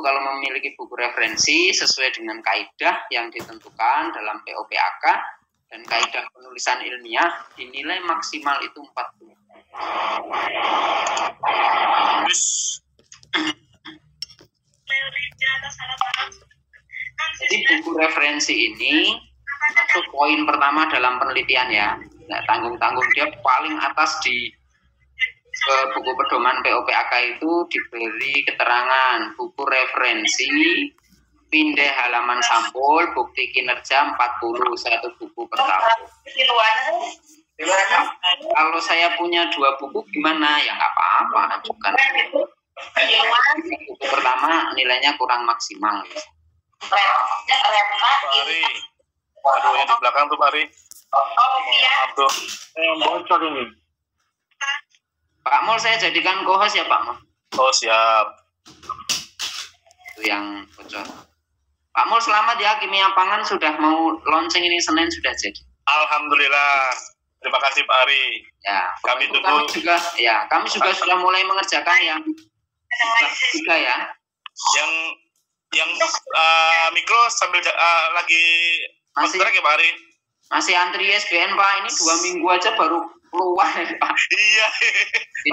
kalau memiliki buku referensi sesuai dengan kaidah yang ditentukan dalam POPAK dan kaidah penulisan ilmiah, dinilai maksimal itu 40. Jadi buku referensi ini masuk poin pertama dalam penelitian ya. Nggak tanggung-tanggung, dia paling atas di buku pedoman POPAK itu diberi keterangan buku referensi, pindah halaman sampul, bukti kinerja 40, satu buku per tahun. Kalau saya punya 2 buku gimana? Ya nggak apa-apa, ajukan. Buku pertama nilainya kurang maksimal. Pak Ari, aduh yang di belakang tuh Pak Ari. Maaf tuh, bocor ini. Pak Mul, saya jadikan co-host ya Pak Mul. Oh siap. Itu yang bocor. Pak Mul, selamat ya, Kimia Pangan sudah mau launching ini Senin sudah jadi. Alhamdulillah. Terima kasih Pak Ari. Ya, kami tunggu. Kami juga sudah mulai mengerjakan yang 3 ya. Yang mikro sambil lagi masih ya Pak Ari. Masih antri ISBN Pak, ini 2 minggu aja baru keluar ya Pak. Iya.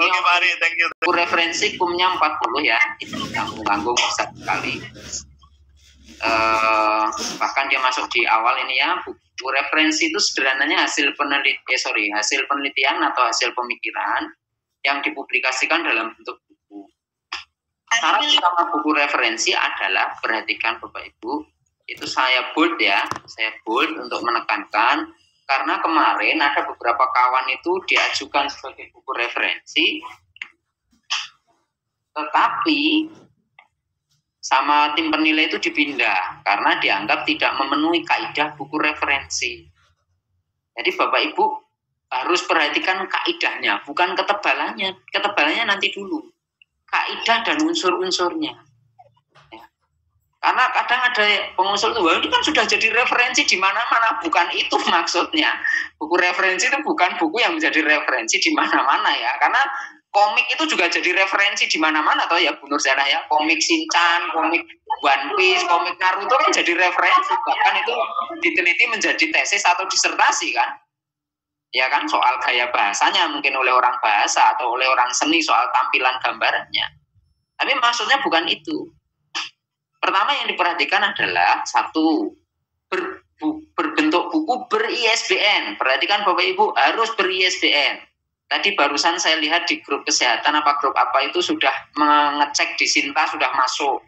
Oke Pak Ari, thank you. Referensi kumnya 40 ya, itu tanggung-tanggung bisa sekali. Bahkan dia masuk di awal ini ya, buku referensi itu sederhananya hasil penelitian atau hasil pemikiran yang dipublikasikan dalam bentuk buku. Syarat utama buku referensi adalah, perhatikan Bapak Ibu, itu saya bold untuk menekankan, karena kemarin ada beberapa kawan itu diajukan sebagai buku referensi, tetapi sama tim penilai itu dipindah karena dianggap tidak memenuhi kaidah buku referensi. Jadi Bapak Ibu harus perhatikan kaidahnya, bukan ketebalannya. Ketebalannya nanti dulu. Kaidah dan unsur-unsurnya. Ya. Karena kadang ada pengusul itu, ini kan sudah jadi referensi di mana-mana. Bukan itu maksudnya. Buku referensi itu bukan buku yang menjadi referensi di mana-mana ya. Karena komik itu juga jadi referensi di mana-mana toh ya Bu Nurjana ya. Komik Shinchan, komik One Piece, komik Naruto kan jadi referensi. Bahkan itu diteliti menjadi tesis atau disertasi kan. Ya kan, soal gaya bahasanya mungkin oleh orang bahasa atau oleh orang seni, soal tampilan gambarannya. Tapi maksudnya bukan itu. Pertama yang diperhatikan adalah satu, berbentuk buku ber-ISBN. Perhatikan Bapak Ibu, harus ber-ISBN. Tadi barusan saya lihat di grup kesehatan apa grup apa itu sudah mengecek di Sinta sudah masuk.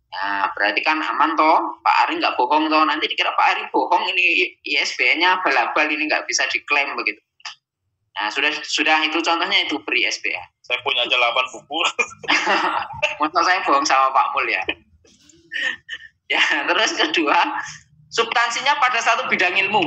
Nah, berarti kan aman toh, Pak Ari nggak bohong toh, nanti dikira Pak Ari bohong, ini ISBN-nya abal-abal, ini nggak bisa diklaim begitu. Nah, sudah itu contohnya itu beri ISBN. Saya punya aja 8 buku. Masa saya bohong sama Pak Mul ya. Ya, terus kedua, substansinya pada satu bidang ilmu.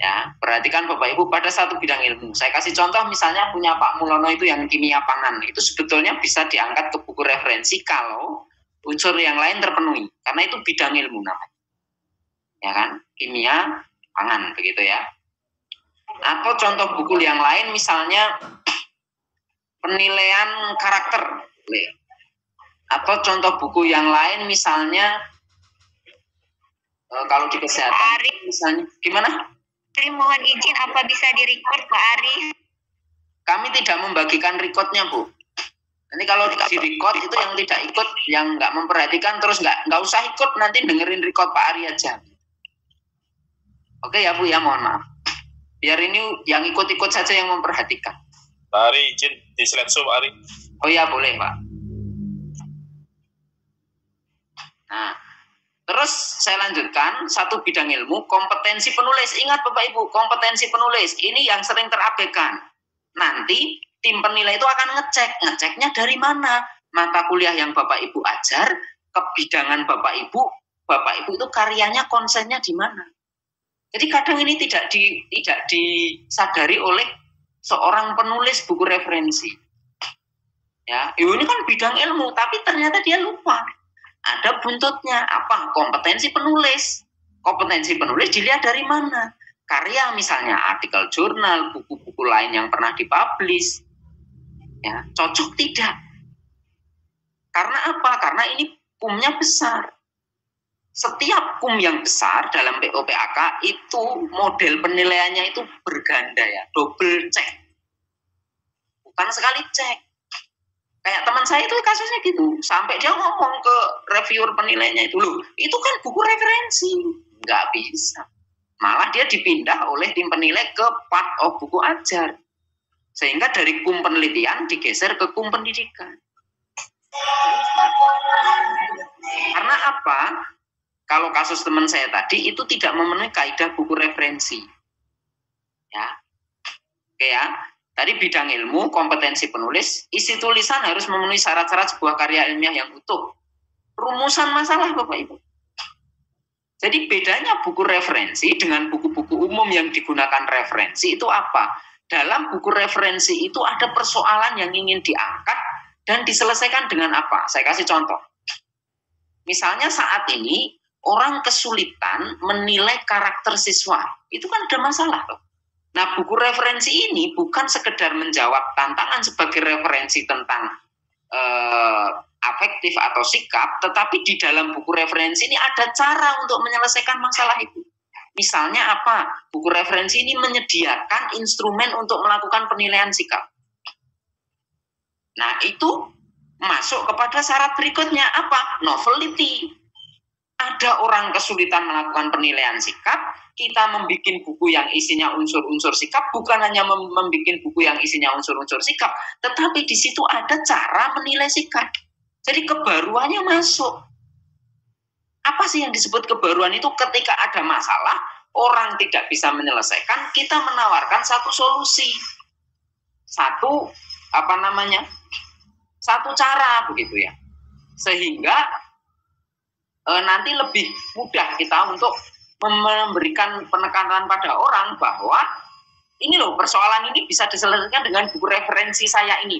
Ya, perhatikan Bapak Ibu pada satu bidang ilmu. Saya kasih contoh misalnya punya Pak Mulono itu yang kimia pangan, itu sebetulnya bisa diangkat ke buku referensi kalau unsur yang lain terpenuhi, karena itu bidang ilmu namanya. Ya kan? Kimia pangan begitu ya. Atau contoh buku yang lain misalnya penilaian karakter. Atau contoh buku yang lain misalnya kalau di kesehatan misalnya gimana? Saya mohon izin, apa bisa di-record Pak Ari? Kami tidak membagikan recordnya Bu. Nanti kalau di record itu yang tidak ikut, yang nggak memperhatikan terus nggak usah ikut, nanti dengerin record Pak Ari aja. Oke ya Bu ya, mohon maaf. Biar ini yang ikut-ikut saja yang memperhatikan. Pak Ari izin di slideshow Pak Ari. Oh ya boleh Pak. Nah, terus saya lanjutkan satu bidang ilmu, kompetensi penulis. Ingat Bapak Ibu, kompetensi penulis ini yang sering terabaikan. Nanti tim penilai itu akan ngeceknya dari mana? Mata kuliah yang Bapak Ibu ajar, kebidangan Bapak Ibu itu karyanya konsennya di mana? Jadi kadang ini tidak disadari oleh seorang penulis buku referensi. Ya, ini kan bidang ilmu, tapi ternyata dia lupa. Ada buntutnya, apa? Kompetensi penulis. Kompetensi penulis dilihat dari mana? Karya misalnya, artikel jurnal, buku-buku lain yang pernah dipublish. Ya, cocok tidak? Karena apa? Karena ini kumnya besar. Setiap kum yang besar dalam POPAK itu model penilaiannya itu berganda ya, double cek. Bukan sekali cek. Kayak teman saya itu kasusnya gitu, sampai dia ngomong ke reviewer penilainya itu, loh, itu kan buku referensi. Nggak bisa. Malah dia dipindah oleh tim penilai ke part of buku ajar. Sehingga dari kum penelitian digeser ke kum pendidikan. Karena apa? Kalau kasus teman saya tadi itu tidak memenuhi kaidah buku referensi. Ya. Oke ya. Tadi bidang ilmu, kompetensi penulis, isi tulisan harus memenuhi syarat-syarat sebuah karya ilmiah yang utuh. Rumusan masalah Bapak Ibu. Jadi bedanya buku referensi dengan buku-buku umum yang digunakan referensi itu apa? Dalam buku referensi itu ada persoalan yang ingin diangkat dan diselesaikan dengan apa? Saya kasih contoh. Misalnya saat ini orang kesulitan menilai karakter siswa. Itu kan ada masalah loh. Nah, buku referensi ini bukan sekedar menjawab tantangan sebagai referensi tentang afektif atau sikap, tetapi di dalam buku referensi ini ada cara untuk menyelesaikan masalah itu. Misalnya apa? Buku referensi ini menyediakan instrumen untuk melakukan penilaian sikap. Nah, itu masuk kepada syarat berikutnya apa? Novelty. Ada orang kesulitan melakukan penilaian sikap, kita membuat buku yang isinya unsur-unsur sikap, bukan hanya membuat buku yang isinya unsur-unsur sikap, tetapi di situ ada cara menilai sikap. Jadi kebaruannya masuk. Apa sih yang disebut kebaruan itu? Ketika ada masalah, orang tidak bisa menyelesaikan, kita menawarkan satu solusi. Satu cara begitu ya. Sehingga nanti lebih mudah kita untuk memberikan penekanan pada orang bahwa ini loh persoalan ini bisa diselesaikan dengan buku referensi saya ini.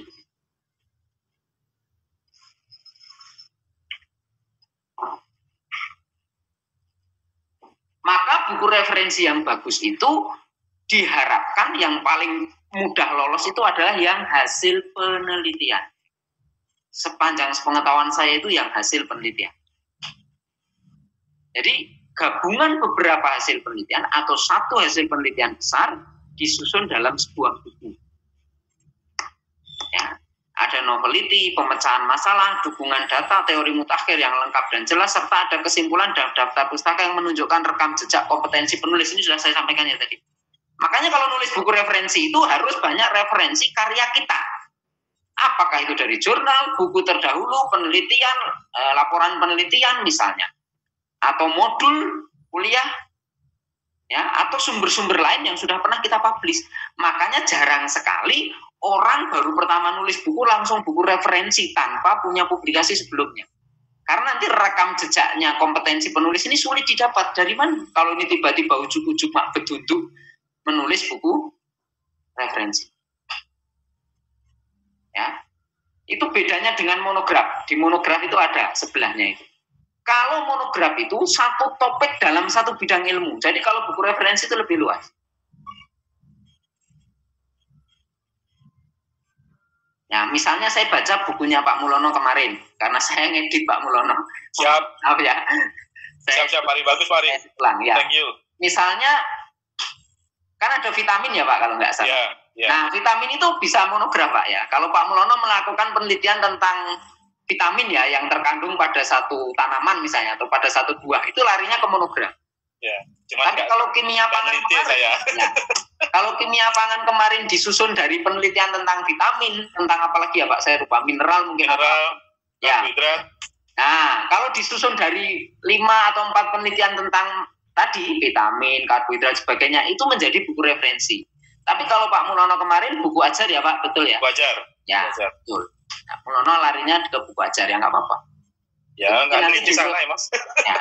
Maka buku referensi yang bagus itu diharapkan yang paling mudah lolos itu adalah yang hasil penelitian. Sepanjang sepengetahuan saya itu yang hasil penelitian. Jadi gabungan beberapa hasil penelitian atau satu hasil penelitian besar disusun dalam sebuah buku. Ya, ada novelty, pemecahan masalah, dukungan data, teori mutakhir yang lengkap dan jelas, serta ada kesimpulan dan daftar pustaka yang menunjukkan rekam jejak kompetensi penulis. Ini sudah saya sampaikan ya tadi. Makanya kalau nulis buku referensi itu harus banyak referensi karya kita. Apakah itu dari jurnal, buku terdahulu, penelitian, laporan penelitian misalnya. Atau modul kuliah ya, atau sumber-sumber lain yang sudah pernah kita publish. Makanya jarang sekali orang baru pertama nulis buku langsung buku referensi tanpa punya publikasi sebelumnya. Karena nanti rekam jejaknya kompetensi penulis ini sulit didapat. Dari mana kalau ini tiba-tiba ujuk-ujuk mak betunduk menulis buku referensi. Ya. Itu bedanya dengan monograf. Di monograf itu ada sebelahnya itu. Kalau monograf itu satu topik dalam satu bidang ilmu. Jadi kalau buku referensi itu lebih luas. Ya, misalnya saya baca bukunya Pak Mulono kemarin. Karena saya ngedit Pak Mulono. Siap. Apa ya? Siap, Pak Ari. Bagus, Pak Ari. Ya. Thank you. Misalnya, kan ada vitamin ya Pak, kalau nggak salah. Yeah. Nah, vitamin itu bisa monograf Pak ya. Kalau Pak Mulono melakukan penelitian tentang vitamin ya yang terkandung pada satu tanaman misalnya atau pada satu buah, itu larinya ke monograf. Ya, tapi kalau kimia pangan kemarin, ya, kalau kimia pangan kemarin disusun dari penelitian tentang vitamin, tentang apalagi ya Pak, saya lupa, mineral mungkin. Ya. Nah, kalau disusun dari 5 atau 4 penelitian tentang tadi vitamin, karbohidrat sebagainya, itu menjadi buku referensi. Tapi kalau Pak Mulono kemarin buku ajar ya Pak, betul ya? Buku ajar. Ya, buku ajar. Betul. Nah, Mulono larinya ke buku ajar, ya nggak apa-apa. Ya, nggak ada di sana ya Mas. Ya.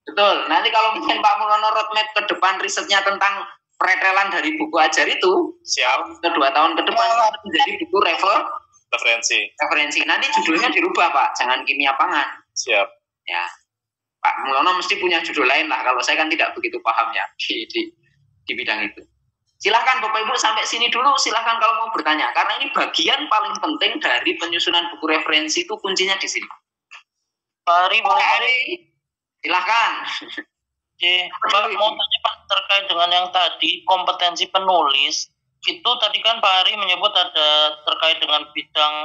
Betul. Nanti kalau mungkin Pak Mulono roadmap ke depan risetnya tentang pretelan dari buku ajar itu, siap. Ke 2 tahun ke depan menjadi buku referensi. Nanti judulnya dirubah Pak, jangan kimia pangan. Siap. Ya. Pak Mulono mesti punya judul lain lah. Kalau saya kan tidak begitu paham ya di bidang itu. Silahkan Bapak Ibu sampai sini dulu, silahkan kalau mau bertanya. Karena ini bagian paling penting dari penyusunan buku referensi itu kuncinya di sini. Pak Ari, boleh Pak Ari? Silahkan. Pak, mau tanya Pak terkait dengan yang tadi, kompetensi penulis, itu tadi kan Pak Ari menyebut ada terkait dengan bidang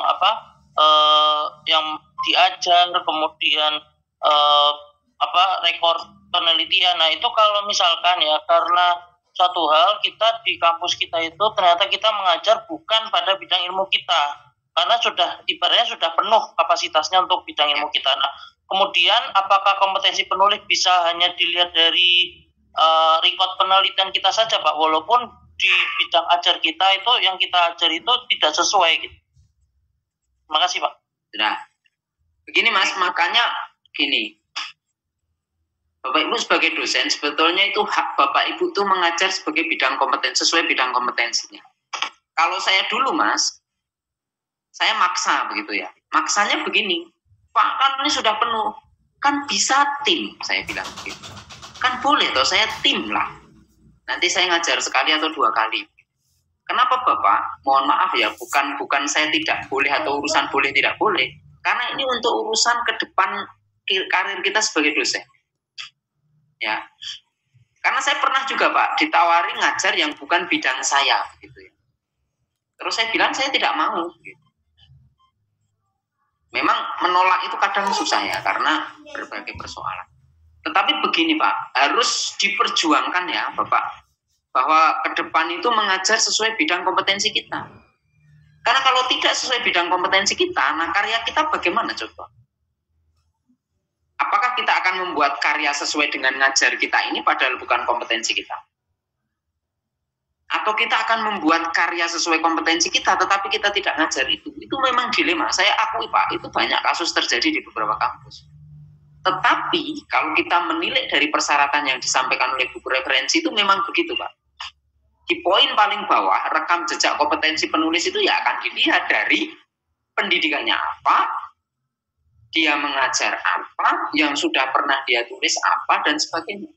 yang diajar, kemudian rekor penelitian. Nah itu kalau misalkan ya, karena suatu hal kita di kampus kita itu ternyata kita mengajar bukan pada bidang ilmu kita, karena ibaratnya sudah penuh kapasitasnya untuk bidang ilmu kita. Nah kemudian apakah kompetensi penulis bisa hanya dilihat dari record penelitian kita saja Pak, walaupun di bidang ajar kita itu yang kita ajar itu tidak sesuai gitu. Terima kasih Pak. Nah, begini Mas, makanya gini, Bapak Ibu sebagai dosen sebetulnya itu hak Bapak Ibu itu mengajar sebagai bidang kompetensi, sesuai bidang kompetensinya. Kalau saya dulu Mas, saya maksa begitu ya. Maksanya begini, Pak kan ini sudah penuh, kan bisa tim, saya bilang begitu. Kan boleh toh saya tim lah. Nanti saya ngajar sekali atau 2 kali. Kenapa Bapak? Mohon maaf ya, bukan saya tidak boleh atau urusan boleh tidak boleh. Karena ini untuk urusan ke depan karir kita sebagai dosen. Ya, karena saya pernah juga Pak ditawari ngajar yang bukan bidang saya, gitu ya. Terus saya bilang saya tidak mau. Gitu. Memang menolak itu kadang susah ya, karena berbagai persoalan. Tetapi begini Pak, harus diperjuangkan ya Bapak, bahwa ke depan itu mengajar sesuai bidang kompetensi kita. Karena kalau tidak sesuai bidang kompetensi kita, nah karya kita bagaimana coba? Apakah kita akan membuat karya sesuai dengan ngajar kita ini padahal bukan kompetensi kita? Atau kita akan membuat karya sesuai kompetensi kita tetapi kita tidak ngajar itu? Itu memang dilema. Saya akui Pak, itu banyak kasus terjadi di beberapa kampus. Tetapi kalau kita menilik dari persyaratan yang disampaikan oleh buku referensi itu memang begitu Pak. Di poin paling bawah, rekam jejak kompetensi penulis itu ya akan dilihat dari pendidikannya apa, dia mengajar apa, yang sudah pernah dia tulis apa, dan sebagainya.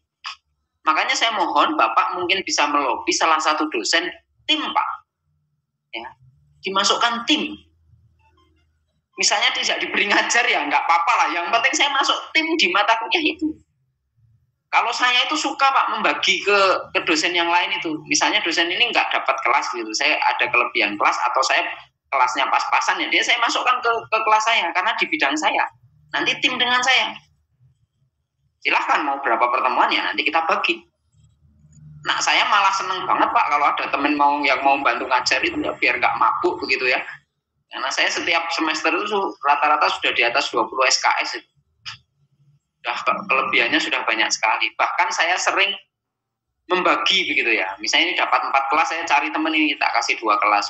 Makanya saya mohon Bapak mungkin bisa melobi salah satu dosen tim Pak. Ya, dimasukkan tim. Misalnya tidak diberi ngajar ya nggak apa-apa lah, yang penting saya masuk tim di mata kuliah itu. Kalau saya itu suka Pak membagi ke dosen yang lain itu. Misalnya dosen ini nggak dapat kelas gitu, saya ada kelebihan kelas atau saya kelasnya pas-pasan ya, dia saya masukkan ke kelas saya karena di bidang saya. Nanti tim dengan saya. Silahkan mau berapa pertemuan ya nanti kita bagi. Nah saya malah seneng banget Pak kalau ada temen yang mau bantu ngajar itu ya, biar nggak mabuk begitu ya. Karena saya setiap semester itu rata-rata sudah di atas 20 SKS itu. Sudah kelebihannya sudah banyak sekali. Bahkan saya sering membagi begitu ya. Misalnya ini dapat 4 kelas, saya cari temen ini tak kasih 2 kelas.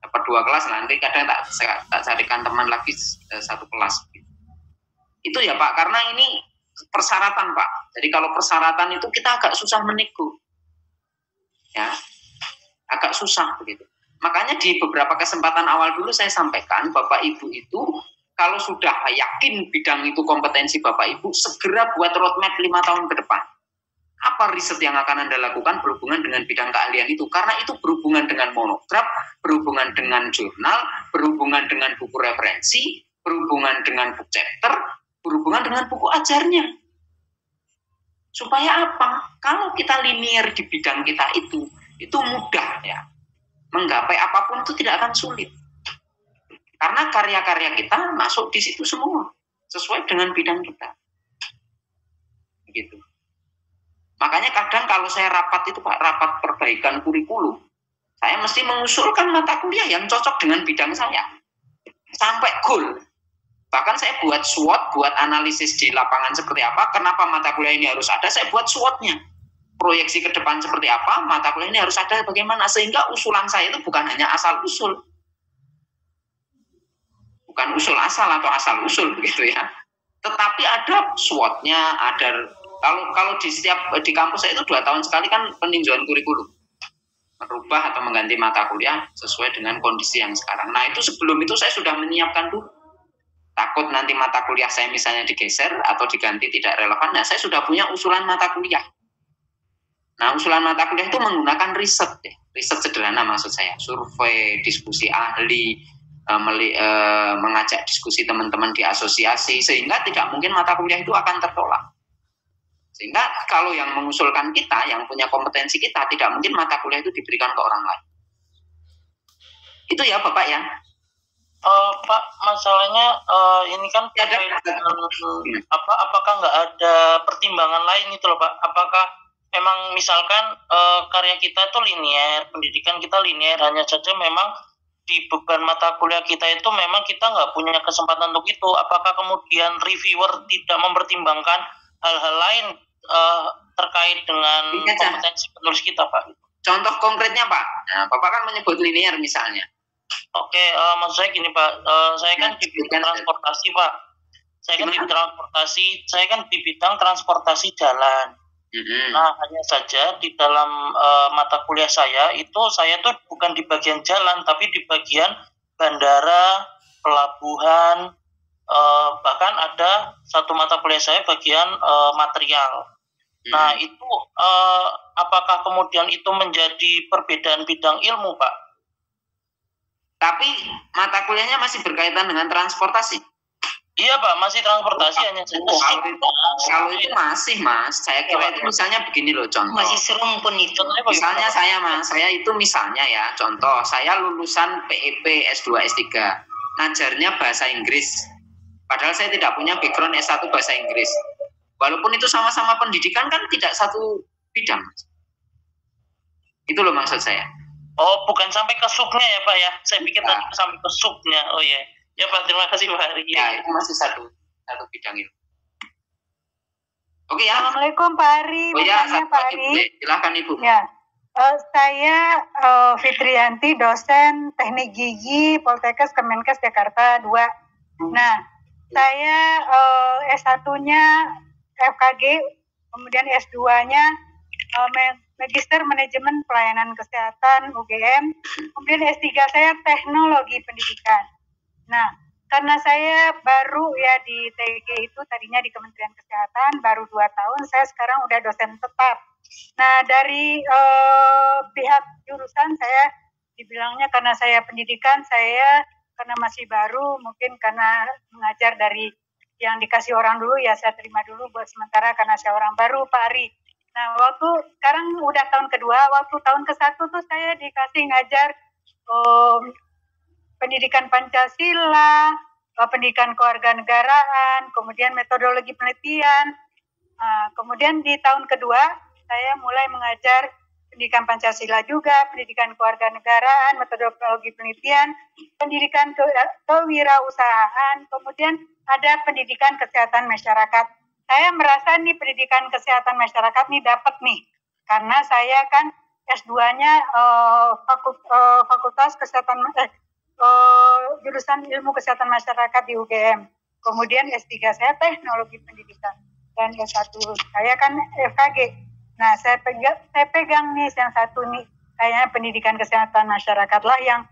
Dapat 2 kelas, nanti kadang tak carikan teman lagi 1 kelas. Itu ya Pak, karena ini persyaratan Pak. Jadi kalau persyaratan itu kita agak susah menego. Ya, agak susah begitu. Makanya di beberapa kesempatan awal dulu saya sampaikan, Bapak Ibu itu kalau sudah yakin bidang itu kompetensi Bapak Ibu, segera buat roadmap 5 tahun ke depan. Apa riset yang akan Anda lakukan berhubungan dengan bidang keahlian itu? Karena itu berhubungan dengan monograf, berhubungan dengan jurnal, berhubungan dengan buku referensi, berhubungan dengan book chapter, berhubungan dengan buku ajarnya. Supaya apa? Kalau kita linear di bidang kita itu mudah ya. Menggapai apapun itu tidak akan sulit. Karena karya-karya kita masuk di situ semua, sesuai dengan bidang kita. Begitu. Makanya kadang kalau saya rapat itu Pak, rapat perbaikan kurikulum, saya mesti mengusulkan mata kuliah yang cocok dengan bidang saya. Sampai goal. Bahkan saya buat SWOT, buat analisis di lapangan seperti apa, kenapa mata kuliah ini harus ada, saya buat SWOT-nya. Proyeksi ke depan seperti apa, mata kuliah ini harus ada bagaimana, sehingga usulan saya itu bukan hanya asal-usul. Bukan usul asal atau asal-usul begitu ya. Tetapi ada SWOT-nya, ada kalau di kampus saya itu 2 tahun sekali kan peninjauan kurikulum, merubah atau mengganti mata kuliah sesuai dengan kondisi yang sekarang. Nah itu sebelum itu saya sudah menyiapkan dulu, takut nanti mata kuliah saya misalnya digeser atau diganti tidak relevan. Nah saya sudah punya usulan mata kuliah. Nah, usulan mata kuliah itu menggunakan riset sederhana maksud saya, survei, diskusi ahli, mengajak diskusi teman-teman di asosiasi, sehingga tidak mungkin mata kuliah itu akan tertolak. Sehingga kalau yang mengusulkan kita, yang punya kompetensi kita, tidak mungkin mata kuliah itu diberikan ke orang lain. Itu ya Bapak ya. Pak, masalahnya ini kan apakah nggak ada pertimbangan lain itu loh Pak? Apakah memang misalkan karya kita itu linear, pendidikan kita linear, hanya saja memang di beban mata kuliah kita itu memang kita nggak punya kesempatan untuk itu. Apakah kemudian reviewer tidak mempertimbangkan hal-hal lain terkait dengan kompetensi penulis kita Pak? Contoh konkretnya Pak, nah, Bapak kan menyebut linear misalnya. Oke, maksud saya gini Pak, saya kan di bidang transportasi Pak. Saya kan di bidang transportasi jalan. Nah, hanya saja di dalam mata kuliah saya tuh bukan di bagian jalan, tapi di bagian bandara, pelabuhan, bahkan ada satu mata kuliah saya bagian material. Nah, itu apakah kemudian itu menjadi perbedaan bidang ilmu Pak? Tapi mata kuliahnya masih berkaitan dengan transportasi. Iya Pak, masih transportasi hanya saja. Kalau itu masih Mas, saya kira itu misalnya begini loh contoh. Masih serem pun itu. Misalnya saya itu misalnya ya contoh, saya lulusan PEP S2 S3, ngajarnya bahasa Inggris. Padahal saya tidak punya background S1 bahasa Inggris. Walaupun itu sama-sama pendidikan kan tidak satu bidang. Itu loh maksud saya. Oh, bukan sampai ke subnya ya Pak ya? Saya pikir tadi sampai ke subnya. Oh ya, ya Pak, terima kasih Pak Hari. Ya, itu masih satu bidang itu. Oke ya. Assalamualaikum Pak Ari. Oh ya, Pak Ari. Silakan Ibu. Ya, saya Fitrianti, dosen Teknik Gigi Poltekkes Kemenkes Jakarta 2. Nah, saya S1-nya FKG, kemudian S2-nya Magister Manajemen Pelayanan Kesehatan UGM, kemudian S3 saya Teknologi Pendidikan. Nah, karena saya baru ya di TG itu tadinya di Kementerian Kesehatan, baru 2 tahun, saya sekarang udah dosen tetap. Nah, dari pihak jurusan saya dibilangnya karena saya pendidikan, saya karena masih baru, mungkin karena mengajar dari yang dikasih orang dulu, ya saya terima dulu buat sementara karena saya orang baru, Pak Ari. Nah, sekarang udah tahun kedua, waktu tahun ke-1 tuh saya dikasih ngajar pendidikan Pancasila, pendidikan kewarganegaraan, kemudian metodologi penelitian. Kemudian di tahun kedua, saya mulai mengajar pendidikan Pancasila juga, pendidikan kewarganegaraan, metodologi penelitian, pendidikan kewirausahaan, kemudian ada pendidikan kesehatan masyarakat. Saya merasa nih pendidikan kesehatan masyarakat nih dapat nih, karena saya kan S2-nya Fakultas Kesehatan jurusan Ilmu Kesehatan Masyarakat di UGM. Kemudian S3 saya Teknologi Pendidikan dan S1 saya kan FKG. Nah, saya pegang nih yang satu nih, kayaknya pendidikan kesehatan masyarakat lah yang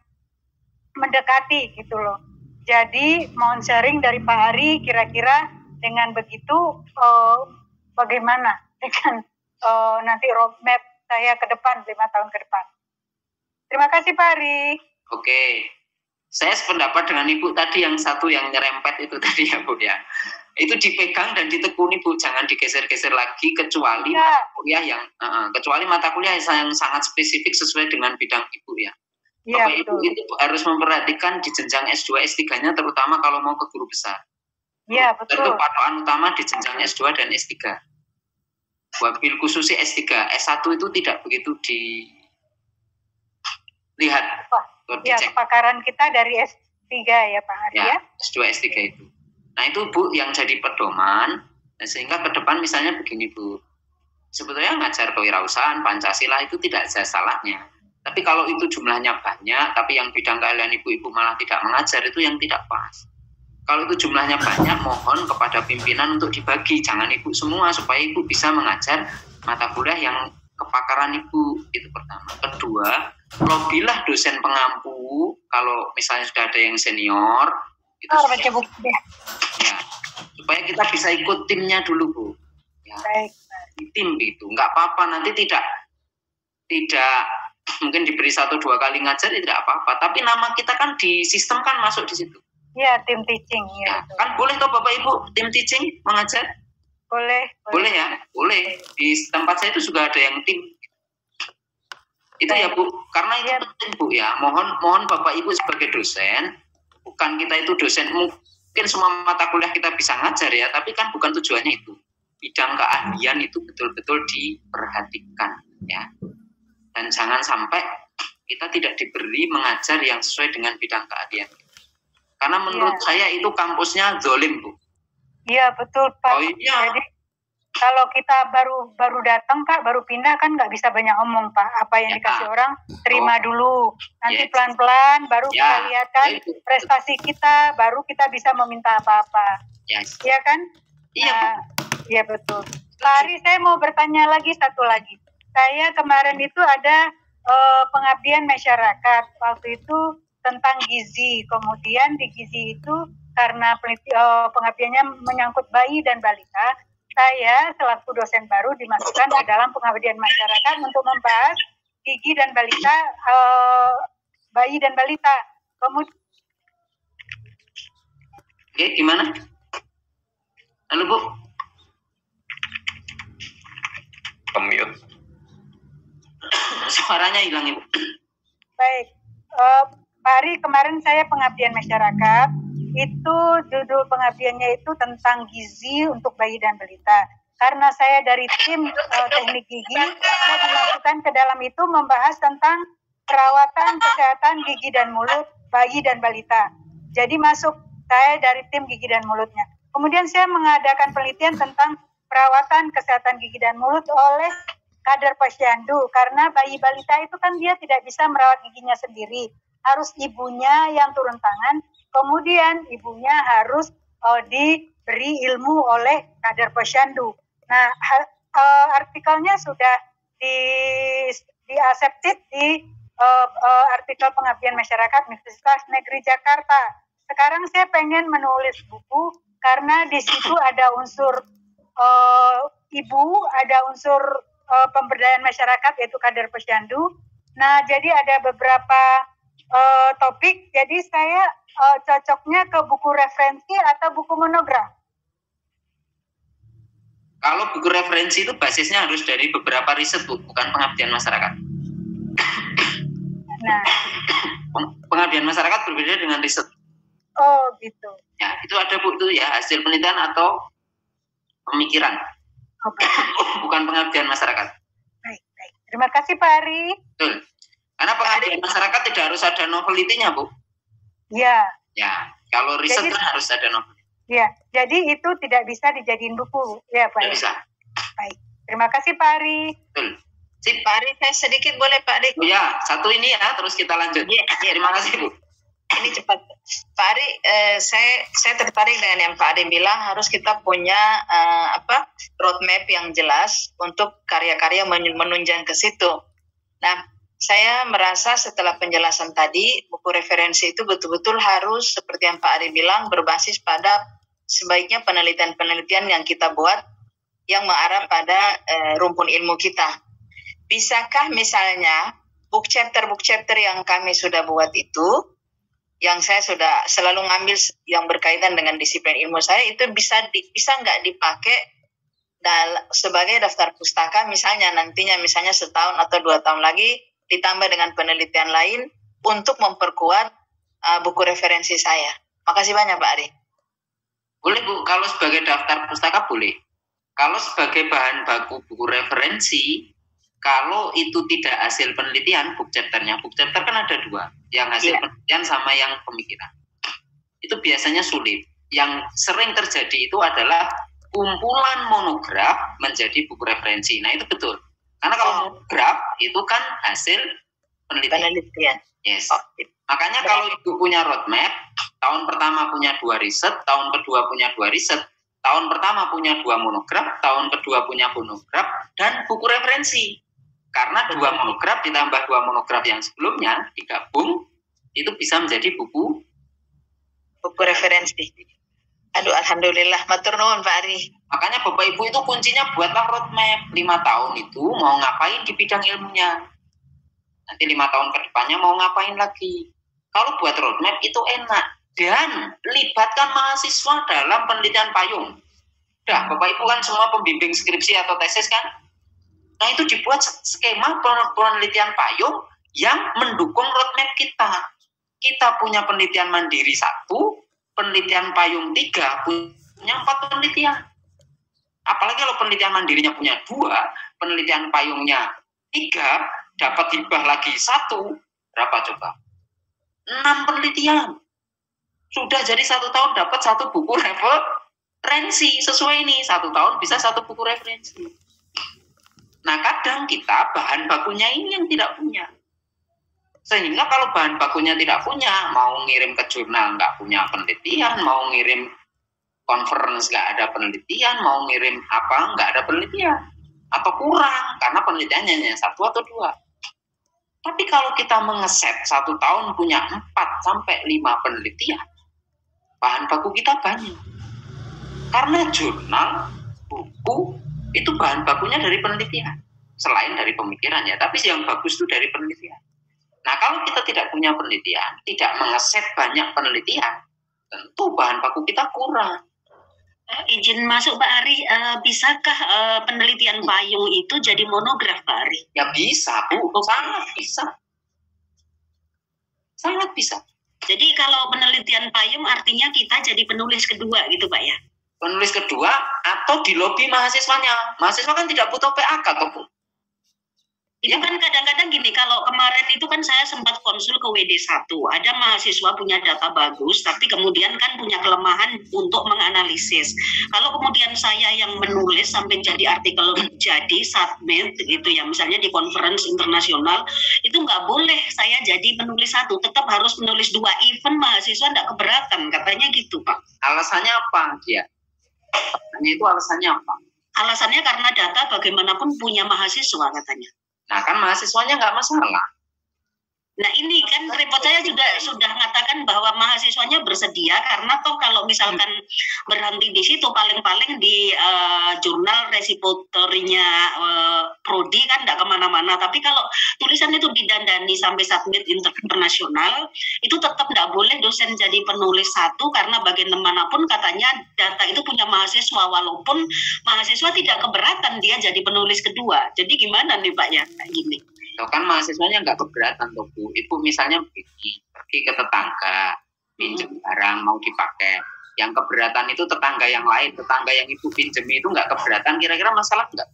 mendekati gitu loh. Jadi mohon sharing dari Pak Ari, kira-kira dengan begitu bagaimana dengan nanti roadmap saya ke depan 5 tahun ke depan. Terima kasih Pak Ari. Oke, saya sependapat dengan Ibu tadi yang satu yang nyerempet itu tadi ya Bu ya. Itu dipegang dan ditekuni Bu, jangan digeser-geser lagi kecuali mata kuliah kecuali mata kuliah yang sangat spesifik sesuai dengan bidang Ibu ya. Bapak Ibu itu harus memperhatikan di jenjang S2 S3-nya terutama kalau mau ke guru besar. Iya, betul. Itu patokan utama di jenjang S2 dan S3. Wabil khususnya S3, S1 itu tidak begitu dilihat. Ya, kepakaran kita dari S3 ya Pak Ari ya. S2, S3 itu. Nah itu Bu yang jadi pedoman, sehingga ke depan misalnya begini Bu, sebetulnya ngajar kewirausahaan, Pancasila itu tidak ada salahnya. Tapi kalau itu jumlahnya banyak, tapi yang bidang keahlian ibu-ibu malah tidak mengajar, itu yang tidak pas. Kalau itu jumlahnya banyak, mohon kepada pimpinan untuk dibagi, jangan ibu semua, supaya ibu bisa mengajar mata kuliah yang kepakaran ibu, itu pertama. Kedua, lobilah dosen pengampu, kalau misalnya sudah ada yang senior, itu ya, supaya kita bisa ikut timnya dulu Bu. Ya, baik. Tim gitu, nggak apa-apa nanti tidak tidak mungkin diberi 1-2 kali ngajar ya tidak apa-apa, tapi nama kita kan di sistem kan masuk di situ. Iya, tim teaching. Ya, kan boleh toh Bapak Ibu tim teaching mengajar? Boleh. Boleh ya, boleh. Di tempat saya itu juga ada yang tim. Itu ya Bu, karena itu penting Bu ya. Mohon Bapak Ibu sebagai dosen, bukan kita itu dosen, mungkin semua mata kuliah kita bisa ngajar ya, tapi kan bukan tujuannya itu. Bidang keahlian itu betul-betul diperhatikan ya. Dan jangan sampai kita tidak diberi mengajar yang sesuai dengan bidang keahlian. Karena menurut saya itu kampusnya zolim Bu. Iya betul Pak. Oh, iya. Jadi kalau kita baru datang Kak, baru pindah kan nggak bisa banyak omong Pak. Apa yang dikasih orang terima dulu. Nanti pelan-pelan baru kita lihat kan prestasi kita, baru kita bisa meminta apa-apa. Iya kan? Iya. Iya betul. Pak Ari, saya mau bertanya lagi satu lagi. Saya kemarin itu ada pengabdian masyarakat. Waktu itu tentang gizi. Kemudian di gizi itu karena pengabdiannya menyangkut bayi dan balita, saya selaku dosen baru dimasukkan ke dalam pengabdian masyarakat untuk membahas gigi dan balita, bayi dan balita. Kemudian, gimana? Halo Bu. Kemute. Suaranya hilang Ibu. Baik. Pak Ari, kemarin saya pengabdian masyarakat, itu judul pengabdiannya itu tentang gizi untuk bayi dan balita. Karena saya dari tim teknik gigi, saya dimasukkan ke dalam itu membahas tentang perawatan kesehatan gigi dan mulut bayi dan balita. Jadi masuk saya dari tim gigi dan mulutnya. Kemudian saya mengadakan penelitian tentang perawatan kesehatan gigi dan mulut oleh kader posyandu. Karena bayi balita itu kan dia tidak bisa merawat giginya sendiri. Harus ibunya yang turun tangan, kemudian ibunya harus diberi ilmu oleh kader posyandu. Nah, artikelnya sudah di-accepted di artikel pengabdian masyarakat Universitas Negeri Jakarta. Sekarang saya pengen menulis buku karena di situ ada unsur ibu, ada unsur pemberdayaan masyarakat yaitu kader posyandu. Nah, jadi ada beberapa topik, jadi saya cocoknya ke buku referensi atau buku monograf. Kalau buku referensi itu basisnya harus dari beberapa riset Bu, bukan pengabdian masyarakat. Nah, pengabdian masyarakat berbeda dengan riset. Oh gitu. Ya, itu ada Bu itu ya, hasil penelitian atau pemikiran. Okay. Bukan pengabdian masyarakat. Baik. Terima kasih Pak Ari. Betul. Karena pengabdian masyarakat tidak harus ada novelty-nya, Bu. Iya. Ya, kalau riset kan harus ada novelty. Iya, jadi itu tidak bisa dijadiin buku, ya Pak. Tidak bisa. Baik, terima kasih Pak Ari. Betul. Sip, Pak Ari, saya sedikit boleh Pak Ari? Oh, ya, satu ini ya, terus kita lanjut. Ya, terima kasih Bu. Ini cepat. Pak Ari, saya tertarik dengan yang Pak Ari bilang harus kita punya roadmap yang jelas untuk karya-karya menunjang ke situ. Nah, saya merasa setelah penjelasan tadi, buku referensi itu betul-betul harus seperti yang Pak Ari bilang berbasis pada sebaiknya penelitian-penelitian yang kita buat yang mengarah pada rumpun ilmu kita. Bisakah misalnya book chapter yang kami sudah buat itu, yang saya sudah selalu ngambil yang berkaitan dengan disiplin ilmu saya, itu bisa nggak dipakai sebagai daftar pustaka misalnya nantinya misalnya setahun atau 2 tahun lagi ditambah dengan penelitian lain untuk memperkuat buku referensi saya. Makasih banyak Pak Ari. Boleh Bu, kalau sebagai daftar pustaka boleh. Kalau sebagai bahan baku buku referensi, kalau itu tidak hasil penelitian, book chapter-nya, book chapter kan ada 2, yang hasil penelitian sama yang pemikiran. Itu biasanya sulit. Yang sering terjadi itu adalah kumpulan monograf menjadi buku referensi. Nah itu betul. Karena kalau monograf itu kan hasil penelitian. Yes. Makanya kalau Ibu punya roadmap, tahun pertama punya 2 riset, tahun kedua punya 2 riset, tahun pertama punya 2 monograf, tahun kedua punya monograf, dan buku referensi. Karena 2 monograf ditambah 2 monograf yang sebelumnya digabung, itu bisa menjadi buku referensi. Aduh, alhamdulillah, matur nuwun Pak Ari. Makanya Bapak Ibu itu kuncinya buatlah roadmap 5 tahun itu mau ngapain di bidang ilmunya. Nanti 5 tahun ke depannya mau ngapain lagi. Kalau buat roadmap itu enak. Dan libatkan mahasiswa dalam penelitian payung. Udah, Bapak Ibu kan semua pembimbing skripsi atau tesis kan? Nah itu dibuat skema penelitian payung yang mendukung roadmap kita. Kita punya penelitian mandiri 1, penelitian payung 3, punya 4 penelitian. Apalagi kalau penelitian mandirinya punya 2, penelitian payungnya 3, dapat hibah lagi 1, berapa coba? 6 penelitian. Sudah jadi 1 tahun dapat 1 buku referensi. Sesuai nih, 1 tahun bisa 1 buku referensi. Nah kadang kita bahan bakunya ini yang tidak punya. Sehingga kalau bahan bakunya tidak punya, mau ngirim ke jurnal nggak punya penelitian, mau ngirim conference nggak ada penelitian, mau ngirim apa nggak ada penelitian. Atau kurang, karena penelitiannya hanya 1 atau 2. Tapi kalau kita mengeset 1 tahun punya 4 sampai 5 penelitian, bahan baku kita banyak. Karena jurnal, buku, itu bahan bakunya dari penelitian. Selain dari pemikiran ya, tapi yang bagus itu dari penelitian. Nah kalau kita tidak punya penelitian, tidak mengeset banyak penelitian, tentu bahan baku kita kurang. Izin masuk Pak Ari, bisakah penelitian payung itu jadi monograf Pak Ari? Ya bisa Bu, sangat bisa. Sangat bisa. Jadi kalau penelitian payung artinya kita jadi penulis kedua gitu Pak ya? Penulis kedua atau di lobi mahasiswanya. Mahasiswa kan tidak butuh PAK toh Bu. Itu kan kadang-kadang gini, kalau kemarin itu kan saya sempat konsul ke WD1, ada mahasiswa punya data bagus, tapi kemudian kan punya kelemahan untuk menganalisis. Kalau kemudian saya yang menulis sampai jadi artikel jadi submit gitu ya, misalnya di conference internasional, itu nggak boleh saya jadi penulis 1, tetap harus menulis 2, even mahasiswa nggak keberatan, katanya gitu Pak. Alasannya apa dia? Itu alasannya apa? Alasannya karena data bagaimanapun punya mahasiswa katanya. Nah kan mahasiswanya nggak masalah. Nah ini kan report saya juga sudah mengatakan bahwa mahasiswanya bersedia karena toh kalau misalkan berhenti di situ paling-paling di jurnal repositorinya prodi kan tidak kemana-mana. Tapi kalau tulisan itu didandani sampai submit internasional itu tetap tidak boleh dosen jadi penulis 1 karena bagaimanapun katanya data itu punya mahasiswa walaupun mahasiswa tidak keberatan dia jadi penulis kedua. Jadi gimana nih Pak ya kayak gini? Kan mahasiswanya nggak keberatan tuh Bu. Ibu misalnya pergi ke tetangga, pinjam barang mau dipakai. Yang keberatan itu tetangga yang lain, tetangga yang ibu pinjam itu nggak keberatan. Kira-kira masalah nggak?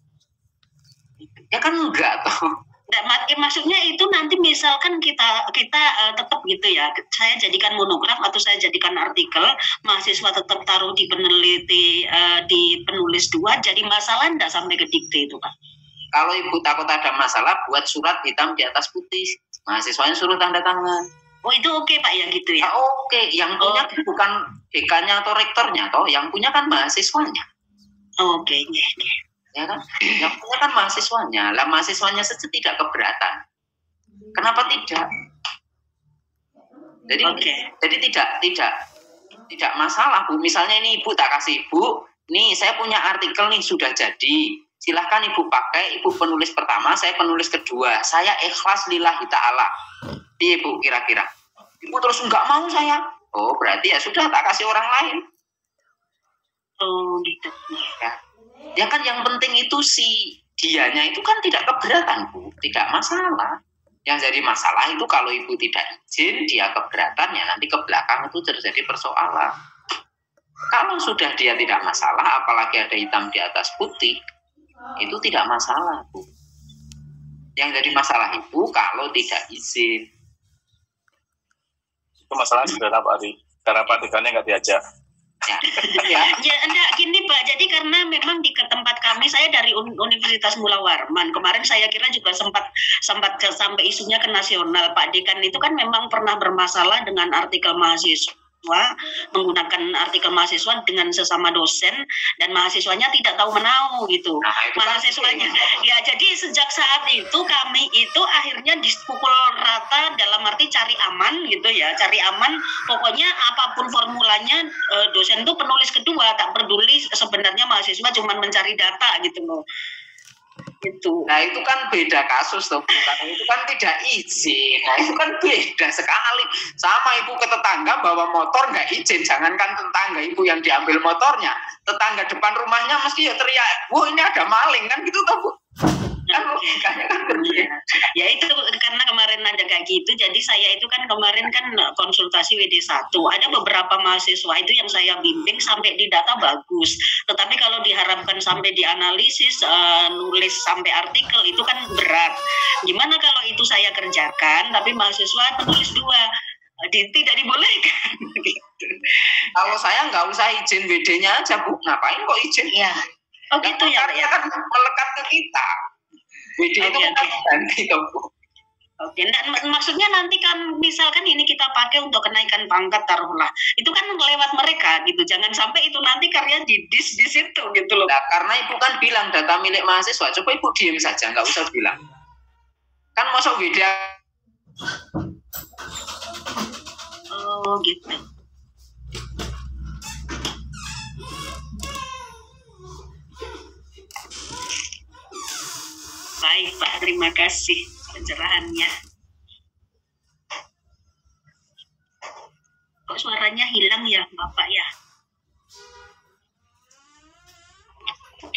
Ya kan enggak toh. Maksudnya itu nanti misalkan kita tetap gitu ya, saya jadikan monograf atau saya jadikan artikel, mahasiswa tetap taruh di peneliti di penulis 2, jadi masalah enggak sampai ke dikte itu Pak? Kalau ibu takut ada masalah, buat surat hitam di atas putih. Mahasiswanya suruh tanda tangan. Oh itu oke Pak ya gitu ya? Oke. Yang punya bukan dekannya atau rektornya, toh yang punya kan mahasiswanya. Oke. Ya kan? Yang punya kan mahasiswanya. Lah mahasiswanya saja tidak keberatan. Kenapa tidak? Jadi tidak masalah Bu. Misalnya ini ibu tak kasih Bu, nih saya punya artikel nih sudah jadi. Silahkan ibu pakai, ibu penulis pertama, saya penulis kedua. Saya ikhlas lillahi ta'ala. Iya Bu kira-kira. Ibu terus nggak mau saya. Oh berarti ya sudah tak kasih orang lain. Oh gitu. Ya kan yang penting itu si dianya itu kan tidak keberatan Bu. Tidak masalah. Yang jadi masalah itu kalau ibu tidak izin, dia keberatan ya nanti ke belakang itu terjadi persoalan. Kalau sudah dia tidak masalah, apalagi ada hitam di atas putih, itu tidak masalah Bu. Yang jadi masalah ibu kalau tidak izin. Itu masalah sederhana Pak Ari. Cara praktikannya nggak diajak. Ya enggak gini Pak. Jadi karena memang di tempat kami, saya dari Universitas Mula Warman. Kemarin saya kira juga sempat sampai isunya ke nasional. Pak Dekan itu kan memang pernah bermasalah dengan artikel mahasiswa, menggunakan artikel mahasiswa dengan sesama dosen dan mahasiswanya tidak tahu menau gitu. Mahasiswanya ya jadi sejak saat itu kami itu akhirnya dipukul rata dalam arti cari aman gitu ya, cari aman pokoknya apapun formulanya dosen itu penulis kedua, tak peduli sebenarnya mahasiswa cuma mencari data gitu loh. Itu. Nah itu kan beda kasus tuh, karena itu kan tidak izin. Nah itu kan beda sekali. Sama ibu ke tetangga bawa motor nggak izin, jangankan tetangga ibu yang diambil motornya, tetangga depan rumahnya mesti ya teriak, "Wah ini ada maling," kan gitu tuh Bu. Kan logikanya kan berbeda. Ya itu karena kemarin ada kayak gitu, jadi saya itu kan kemarin kan konsultasi WD1, ada beberapa mahasiswa itu yang saya bimbing sampai di data bagus, tetapi kalau diharapkan sampai dianalisis, nulis sampai artikel itu kan berat. Gimana kalau itu saya kerjakan, tapi mahasiswa menulis 2, tidak dibolehkan. Gitu. Kalau saya nggak usah izin WD-nya aja Bu, ngapain kok izin? Iya. Oh gitu ya Pak ya. Kan melekat ke kita. WD itu kan ganti tuh Bu. Oke, dan maksudnya nanti kan misalkan ini kita pakai untuk kenaikan pangkat taruhlah, itu kan lewat mereka gitu, jangan sampai itu nanti karya di situ gitu loh. Nah, karena ibu kan bilang data milik mahasiswa, coba ibu diem saja, nggak usah bilang. Kan masuk WD. Oh gitu. Baik Pak, terima kasih pencerahannya. Kok suaranya hilang ya Bapak ya?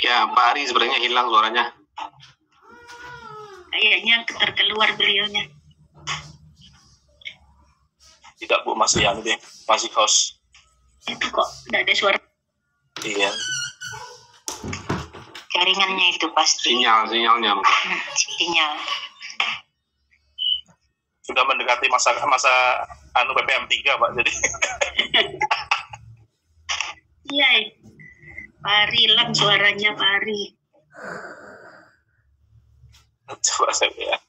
Ya, Pak Ari sebenarnya hilang suaranya. Kayaknya terkeluar beliaunya. Tidak Bu, masih yang deh, masih host. Itu kok tidak ada suara. Iya. Jaringannya itu pasti. Sinyalnya. Sinyal. Sudah mendekati masa PPM 3 Pak, jadi. Iya. Pak Ari hilang suaranya Pak Ari. Coba saya ya.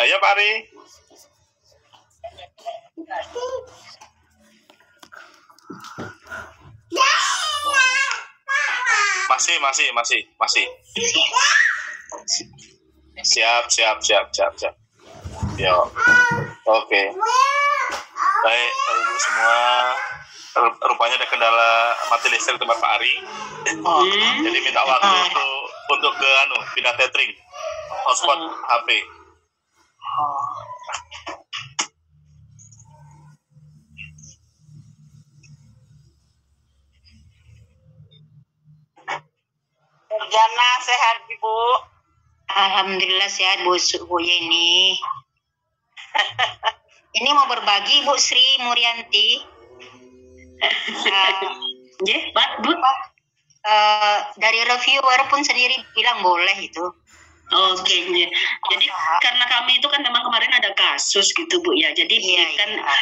Ya Pak Ari. Masih. Siap. Yo. Oke. Baik, Ibu semua. Rupanya ada kendala mati listrik tempat Pak Ari. Jadi minta waktu untuk ke pindah tethering. Hotspot HP. Jana sehat Ibu. Alhamdulillah sehat Bu Yeni. Ini mau berbagi Bu Sri Murianti. Pak Bu. Dari reviewer pun sendiri bilang boleh itu. Oke, ya. Jadi karena kami itu kan memang kemarin ada kasus gitu Bu ya. Jadi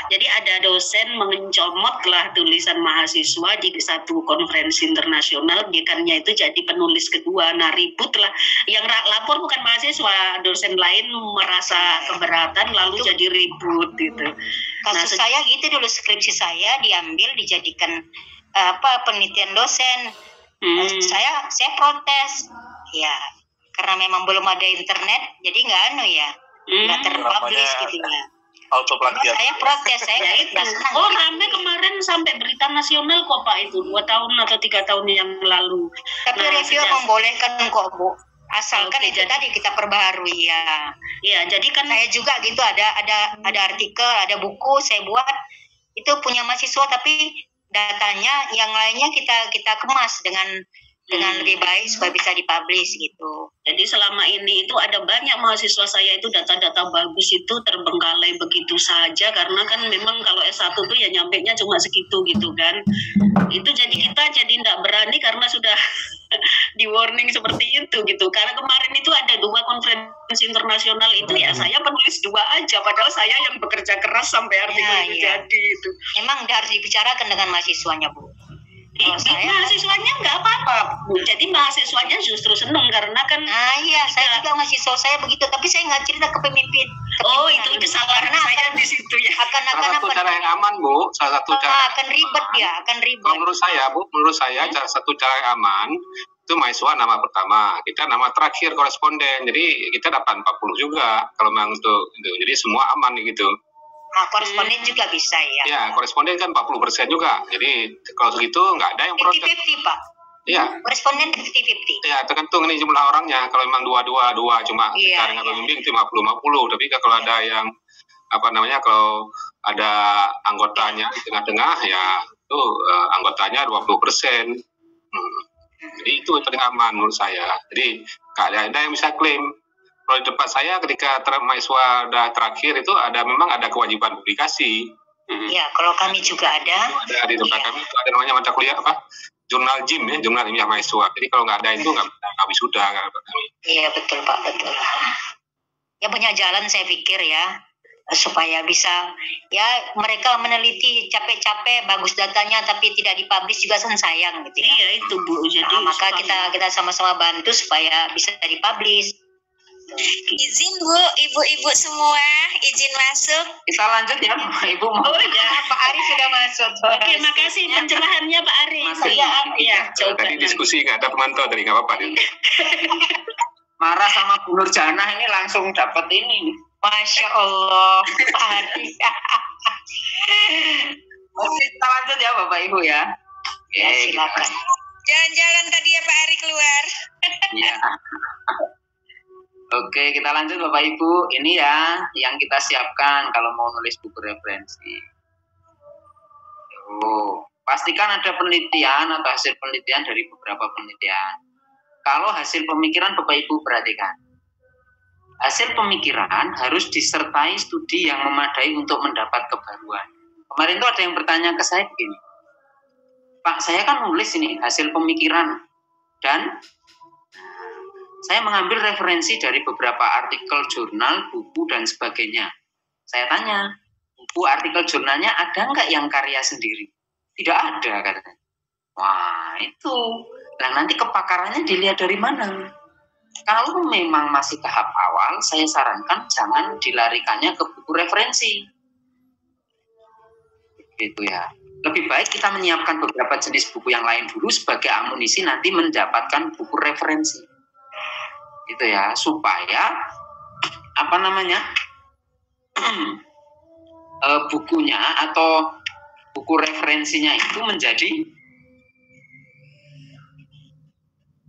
jadi ada dosen mengencomot lah tulisan mahasiswa di satu konferensi internasional, dekannya itu jadi penulis kedua. Nah ribut lah. Yang lapor bukan mahasiswa, dosen lain merasa keberatan lalu jadi ribut gitu. Kasus saya gitu dulu, skripsi saya diambil dijadikan penelitian dosen. Saya protes. Ya. Karena memang belum ada internet, jadi nggak terpublish gitu ya. Auto plagiat. Saya protes, saya rame kemarin sampai berita nasional kok Pak itu 2 tahun atau 3 tahun yang lalu. Tapi reviewer membolehkan kok Bu, asalkan itu tadi kita perbaharui ya. Iya, jadi kan saya juga gitu ada artikel, ada buku saya buat itu punya mahasiswa tapi datanya yang lainnya kita kemas dengan lebih baik supaya bisa dipublish gitu. Jadi selama ini itu ada banyak mahasiswa saya itu data-data bagus itu terbengkalai begitu saja karena kan memang kalau S1 tuh ya nyampenya cuma segitu gitu kan. Itu jadi kita jadi tidak berani karena sudah di warning seperti itu gitu. Karena kemarin itu ada 2 konferensi internasional itu ya saya penulis 2 aja padahal saya yang bekerja keras sampai artikel itu jadi itu. Emang harus dibicarakan dengan mahasiswanya Bu. Mahasiswanya nggak apa-apa Bu. Jadi mahasiswanya justru seneng karena kan saya juga mahasiswa saya begitu tapi saya nggak cerita ke pemimpin. Itu kesalahan saya di situ ya. Salah satu cara yang aman Bu, akan ribet dia, akan ribet. Menurut saya satu cara yang aman itu mahasiswa nama pertama, kita nama terakhir koresponden. Jadi kita dapat 40 juga kalau memang itu. Jadi semua aman gitu. Koresponden juga bisa ya. Ya, koresponden kan 40% juga. Jadi kalau segitu nggak ada yang protes. 50-50 Pak. Iya. Responden 50-50. Ya, tergantung ini jumlah orangnya. Kalau memang dua cuma kita dengan pembimbing itu 50-50. Tapi kalau ada yang kalau ada anggotanya di tengah-tengah ya itu anggotanya 20%. Jadi itu paling aman menurut saya. Jadi nggak ada yang bisa klaim. Kalau di tempat saya ketika mahasiswa terakhir itu memang ada kewajiban publikasi. Ya, kalau kami juga ada. Ada di tempat kami itu ada namanya mata kuliah jurnal JIM ya, jurnal ilmiah mahasiswa. Jadi kalau nggak ada itu nggak wisuda kami. Iya betul Pak, betul. Ya banyak jalan saya pikir ya supaya bisa ya mereka meneliti capek-capek bagus datanya tapi tidak dipublish juga kan sayang gitu ya. Iya itu Bu. Jadi maka kita sama-sama bantu supaya bisa dipublish. Izin Bu, ibu-ibu semua izin masuk. Kita lanjut ya Ibu. Oh ya, Pak Ari sudah masuk. Oke, makasih pencerahannya Pak Ari. Iya, coba. Tadi diskusi nggak ada pemantau tadi nggak apa-apa. Marah sama Bu Nurjana ini langsung dapat ini. Masya Allah, Pak Ari. Oke, kita lanjut ya Bapak Ibu ya. Ya, silakan. Jalan-jalan tadi ya Pak Ari keluar. Iya. Oke, kita lanjut Bapak Ibu. Ini ya yang kita siapkan kalau mau nulis buku referensi. Pastikan ada penelitian atau hasil penelitian dari beberapa penelitian. Kalau hasil pemikiran Bapak Ibu perhatikan. Hasil pemikiran harus disertai studi yang memadai untuk mendapat kebaruan. Kemarin tuh ada yang bertanya ke saya begini. Pak, saya kan nulis ini hasil pemikiran dan saya mengambil referensi dari beberapa artikel jurnal, buku, dan sebagainya. Saya tanya, buku, artikel, jurnalnya ada nggak yang karya sendiri? Tidak ada, katanya. Wah, itu. Nah, nanti kepakarannya dilihat dari mana? Kalau memang masih tahap awal, saya sarankan jangan dilarikannya ke buku referensi. Gitu ya. Lebih baik kita menyiapkan beberapa jenis buku yang lain dulu sebagai amunisi nanti mendapatkan buku referensi. Gitu ya, supaya bukunya atau buku referensinya itu menjadi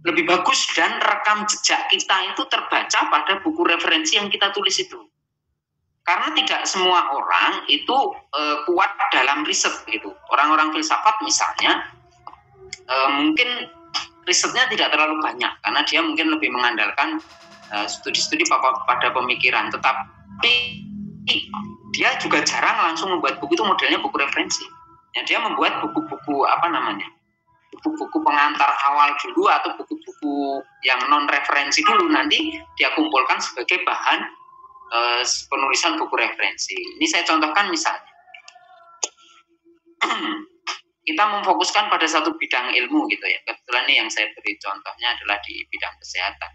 lebih bagus dan rekam jejak kita itu terbaca pada buku referensi yang kita tulis itu. Karena tidak semua orang itu kuat dalam riset gitu. Orang-orang filsafat misalnya mungkin risetnya tidak terlalu banyak karena dia mungkin lebih mengandalkan studi-studi pada pemikiran, tetapi dia juga jarang langsung membuat buku itu modelnya buku referensi. Ya, dia membuat buku-buku buku-buku pengantar awal dulu atau buku-buku yang non referensi dulu, nanti dia kumpulkan sebagai bahan penulisan buku referensi. Ini saya contohkan misalnya. Kita memfokuskan pada satu bidang ilmu gitu ya. Kebetulan yang saya beri contohnya adalah di bidang kesehatan.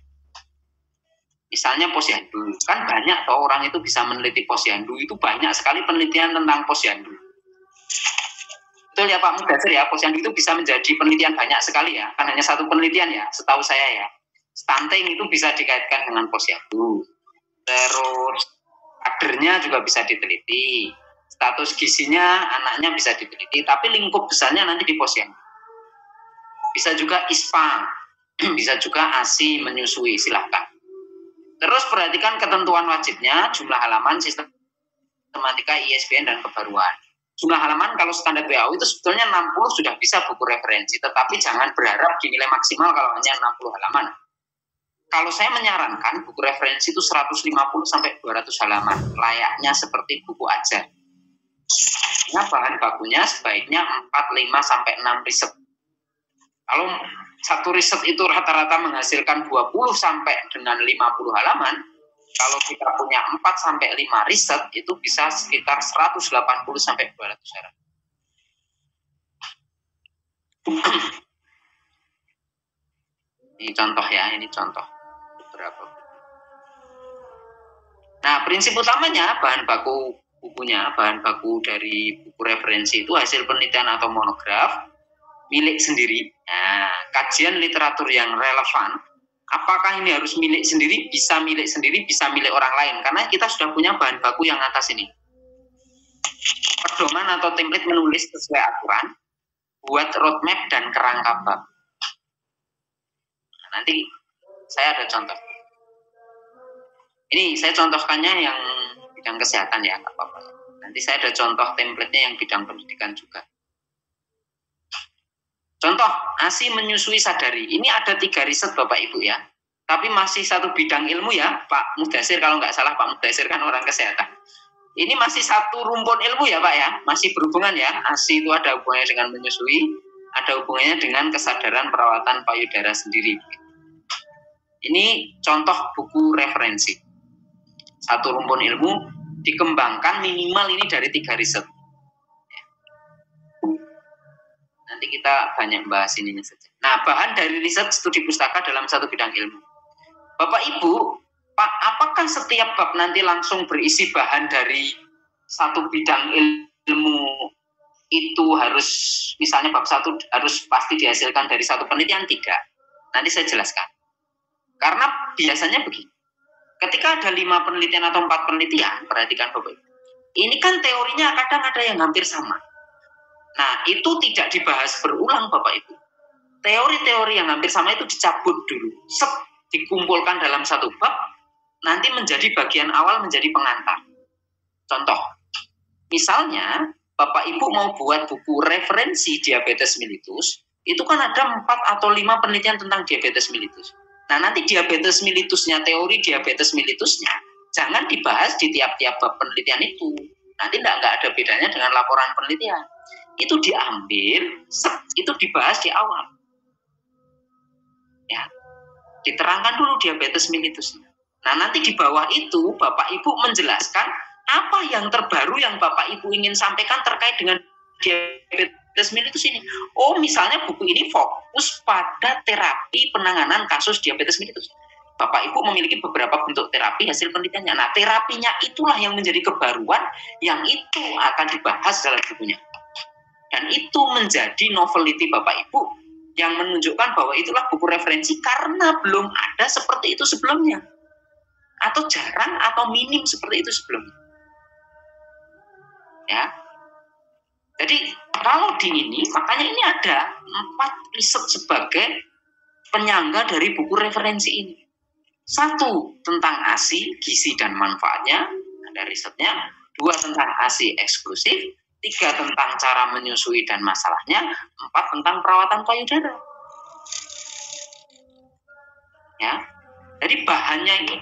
Misalnya posyandu. Kan banyak toh orang itu bisa meneliti posyandu. Itu banyak sekali penelitian tentang posyandu. Betul ya Pak Mudasir ya, posyandu itu bisa menjadi penelitian banyak sekali ya. Kan hanya satu penelitian ya, setahu saya ya. Stunting itu bisa dikaitkan dengan posyandu. Terus kadernya juga bisa diteliti. Status gizinya anaknya bisa diteliti, tapi lingkup besarnya nanti di posyandu. Bisa juga ISPA, bisa juga ASI menyusui, silahkan. Terus perhatikan ketentuan wajibnya, jumlah halaman, sistematika, ISBN, dan kebaruan. Jumlah halaman kalau standar WHO itu sebetulnya 60 sudah bisa buku referensi, tetapi jangan berharap dinilai maksimal kalau hanya 60 halaman. Kalau saya menyarankan buku referensi itu 150 sampai 200 halaman, layaknya seperti buku ajar. Nah, bahan bakunya sebaiknya 4, 5, sampai 6 riset. Kalau satu riset itu rata-rata menghasilkan 20 sampai dengan 50 halaman, kalau kita punya 4 sampai 5 riset, itu bisa sekitar 180 sampai 200 halaman. Ini contoh ya, ini contoh beberapa. Nah, prinsip utamanya bahan baku bukunya, bahan baku dari buku referensi itu hasil penelitian atau monograf milik sendiri. Nah, kajian literatur yang relevan. Apakah ini harus milik sendiri? Bisa milik sendiri, bisa milik orang lain. Karena kita sudah punya bahan baku yang atas ini. Pedoman atau template menulis sesuai aturan, buat roadmap dan kerangka bab. Nanti saya ada contoh. Ini saya contohkannya yang bidang kesehatan ya, nggak apa-apa. Nanti saya ada contoh template-nya yang bidang pendidikan juga. Contoh, ASI menyusui sadari. Ini ada 3 riset Bapak Ibu ya. Tapi masih satu bidang ilmu ya, Pak Mudasir, kalau nggak salah Pak Mudasir kan orang kesehatan. Ini masih satu rumpun ilmu ya Pak ya, masih berhubungan ya. ASI itu ada hubungannya dengan menyusui, ada hubungannya dengan kesadaran perawatan payudara sendiri. Ini contoh buku referensi. Satu rumpun ilmu dikembangkan minimal ini dari 3 riset. Nanti kita banyak bahas ininya saja. Nah, bahan dari riset studi pustaka dalam satu bidang ilmu. Bapak Ibu, Pak, apakah setiap bab nanti langsung berisi bahan dari satu bidang ilmu itu harus, misalnya bab 1 harus pasti dihasilkan dari satu penelitian? Tidak. Nanti saya jelaskan. Karena biasanya begini. Ketika ada 5 penelitian atau 4 penelitian, perhatikan Bapak Ibu. Ini kan teorinya kadang ada yang hampir sama. Nah, itu tidak dibahas berulang Bapak Ibu. Teori-teori yang hampir sama itu dicabut dulu. Dikumpulkan dalam satu bab, nanti menjadi bagian awal, menjadi pengantar. Contoh, misalnya Bapak Ibu mau buat buku referensi diabetes mellitus, itu kan ada 4 atau 5 penelitian tentang diabetes mellitus. Nah, nanti diabetes mellitusnya, teori diabetes mellitusnya, jangan dibahas di tiap-tiap bab penelitian itu. Nanti nggak ada bedanya dengan laporan penelitian. Itu diambil, itu dibahas di awal. Ya, diterangkan dulu diabetes mellitusnya. Nah, nanti di bawah itu Bapak Ibu menjelaskan apa yang terbaru yang Bapak Ibu ingin sampaikan terkait dengan diabetes mellitus ini. Oh, misalnya buku ini fokus pada terapi penanganan kasus diabetes mellitus. Bapak Ibu memiliki beberapa bentuk terapi hasil penelitiannya. Nah, terapinya itulah yang menjadi kebaruan yang itu akan dibahas dalam bukunya. Dan itu menjadi novelty Bapak Ibu yang menunjukkan bahwa itulah buku referensi karena belum ada seperti itu sebelumnya. Atau jarang atau minim seperti itu sebelumnya. Ya. Jadi kalau di ini, makanya ini ada 4 riset sebagai penyangga dari buku referensi ini. 1 tentang ASI, gizi dan manfaatnya, ada risetnya. 2 tentang ASI eksklusif. 3 tentang cara menyusui dan masalahnya. 4 tentang perawatan payudara. Ya, jadi bahannya ini.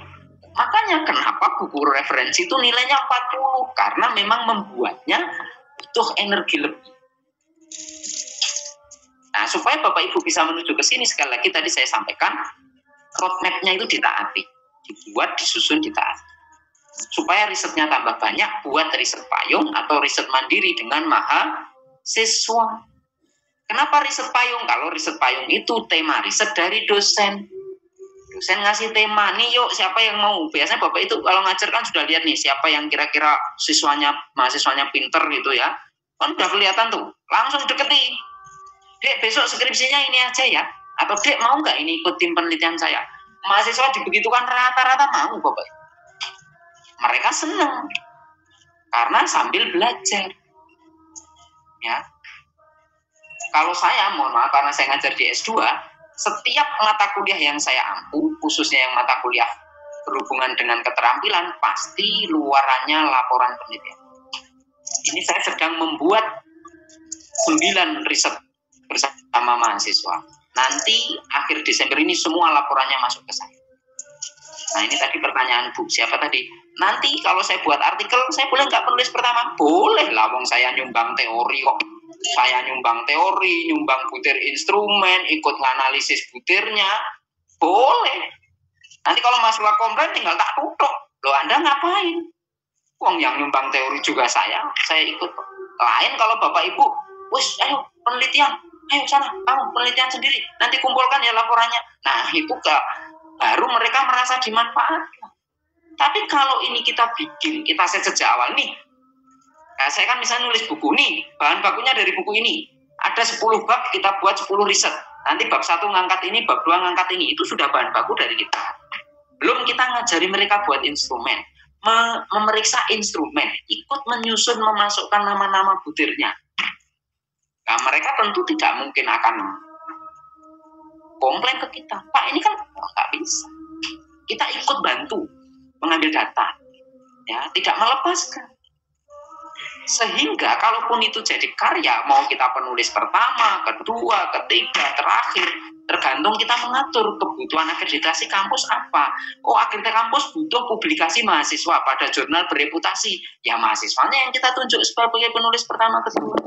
Makanya kenapa buku referensi itu nilainya 40? Karena memang membuatnya butuh energi lebih. Nah, supaya Bapak Ibu bisa menuju ke sini, sekali lagi tadi saya sampaikan, roadmap-nya itu ditaati. Dibuat, disusun, ditaati. Supaya risetnya tambah banyak, buat riset payung atau riset mandiri dengan mahasiswa. Kenapa riset payung? Kalau riset payung itu tema riset dari dosen. Dosen ngasih tema, nih yuk siapa yang mau. Biasanya Bapak itu kalau ngajar kan sudah lihat nih, siapa yang kira-kira mahasiswanya pinter gitu ya. Kan udah kelihatan tuh, langsung deketi. Dek, besok skripsinya ini aja ya. Atau dek, mau nggak ini ikut tim penelitian saya? Mahasiswa dibegitukan rata-rata mau Bapak. Mereka senang karena sambil belajar. Ya. Kalau saya, mohon maaf karena saya ngajar di S2, setiap mata kuliah yang saya ampu, khususnya yang mata kuliah berhubungan dengan keterampilan, pasti luarannya laporan penelitian. Ini saya sedang membuat 9 riset bersama mahasiswa. Nanti akhir Desember ini semua laporannya masuk ke saya. Nah, ini tadi pertanyaan Bu, siapa tadi? Nanti kalau saya buat artikel, saya boleh nggak penulis pertama? Boleh lah, wong saya nyumbang teori kok. Saya nyumbang teori, nyumbang butir instrumen, ikut nganalisis butirnya. Boleh. Nanti kalau masalah komplain tinggal tak tutup. Loh, Anda ngapain? Wong yang nyumbang teori juga saya ikut. Lain kalau Bapak Ibu, wes ayo penelitian, ayo sana, kamu penelitian sendiri, nanti kumpulkan ya laporannya. Nah, itu baru mereka merasa dimanfaatkan. Tapi kalau ini kita bikin, kita set sejak awal nih. Nah, saya kan misalnya nulis buku nih, bahan bakunya dari buku ini. Ada 10 bab, kita buat 10 riset. Nanti bab 1 ngangkat ini, bab 2 ngangkat ini. Itu sudah bahan baku dari kita. Belum kita ngajari mereka buat instrumen. Memeriksa instrumen. Ikut menyusun, memasukkan nama-nama butirnya. Nah, mereka tentu tidak mungkin akan komplain ke kita, Pak ini kan nggak bisa. Kita ikut bantu mengambil data, ya tidak melepaskan. Sehingga kalaupun itu jadi karya, mau kita penulis pertama, kedua, ketiga, terakhir, tergantung kita mengatur kebutuhan akreditasi kampus apa. Oh, akreditasi kampus butuh publikasi mahasiswa pada jurnal bereputasi. Ya mahasiswanya yang kita tunjuk sebagai penulis pertama, kedua.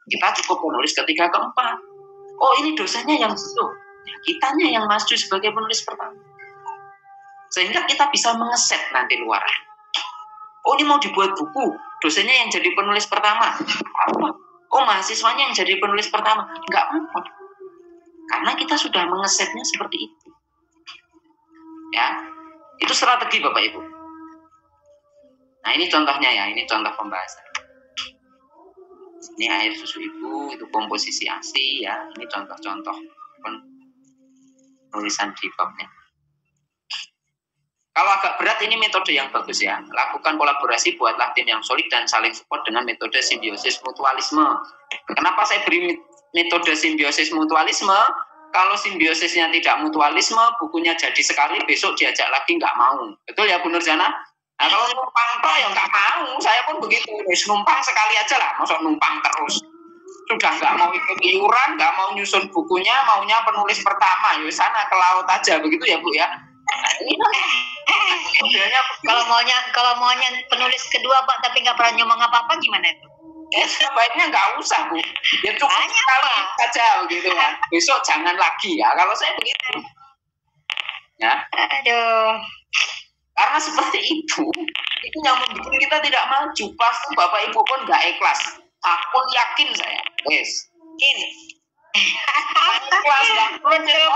Kita cukup penulis ketiga, keempat. Oh, ini dosennya yang butuh. Ya, kitanya yang maju sebagai penulis pertama. Sehingga kita bisa mengeset nanti luar. Oh, ini mau dibuat buku, dosennya yang jadi penulis pertama. Apa? Oh, mahasiswanya yang jadi penulis pertama. Enggak apa-apa. Karena kita sudah mengesetnya seperti itu. Ya, itu strategi Bapak Ibu. Nah, ini contohnya ya, ini contoh pembahasan. Ini air susu ibu, itu komposisi ASI ya. Ini contoh-contoh penulisan di babnya. Kalau agak berat ini metode yang bagus ya. Lakukan kolaborasi, buatlah tim yang solid dan saling support dengan metode simbiosis mutualisme. Kenapa saya beri metode simbiosis mutualisme? Kalau simbiosisnya tidak mutualisme, bukunya jadi sekali, besok diajak lagi nggak mau. Betul ya Bu Nurjana? Nah, kalau numpang toh ya nggak mau. Saya pun begitu. Numpang sekali aja lah, maksud numpang terus. Sudah nggak mau ikut iuran, nggak mau nyusun bukunya, maunya penulis pertama. Ya sana ke laut aja, begitu ya Bu ya. Nah, ini kalau maunya penulis kedua Pak, tapi nggak pernah nyomong apa-apa gimana itu? Sebaiknya nggak usah Bu, ya cukup sekali saja begitu kan. Besok jangan lagi ya. Kalau saya begitu, ya. Aduh. Karena seperti itu yang membuat kita tidak maju. Pasti Bapak Ibu pun nggak ikhlas. Aku yakin saya, wes. Ikhlas nggak betul.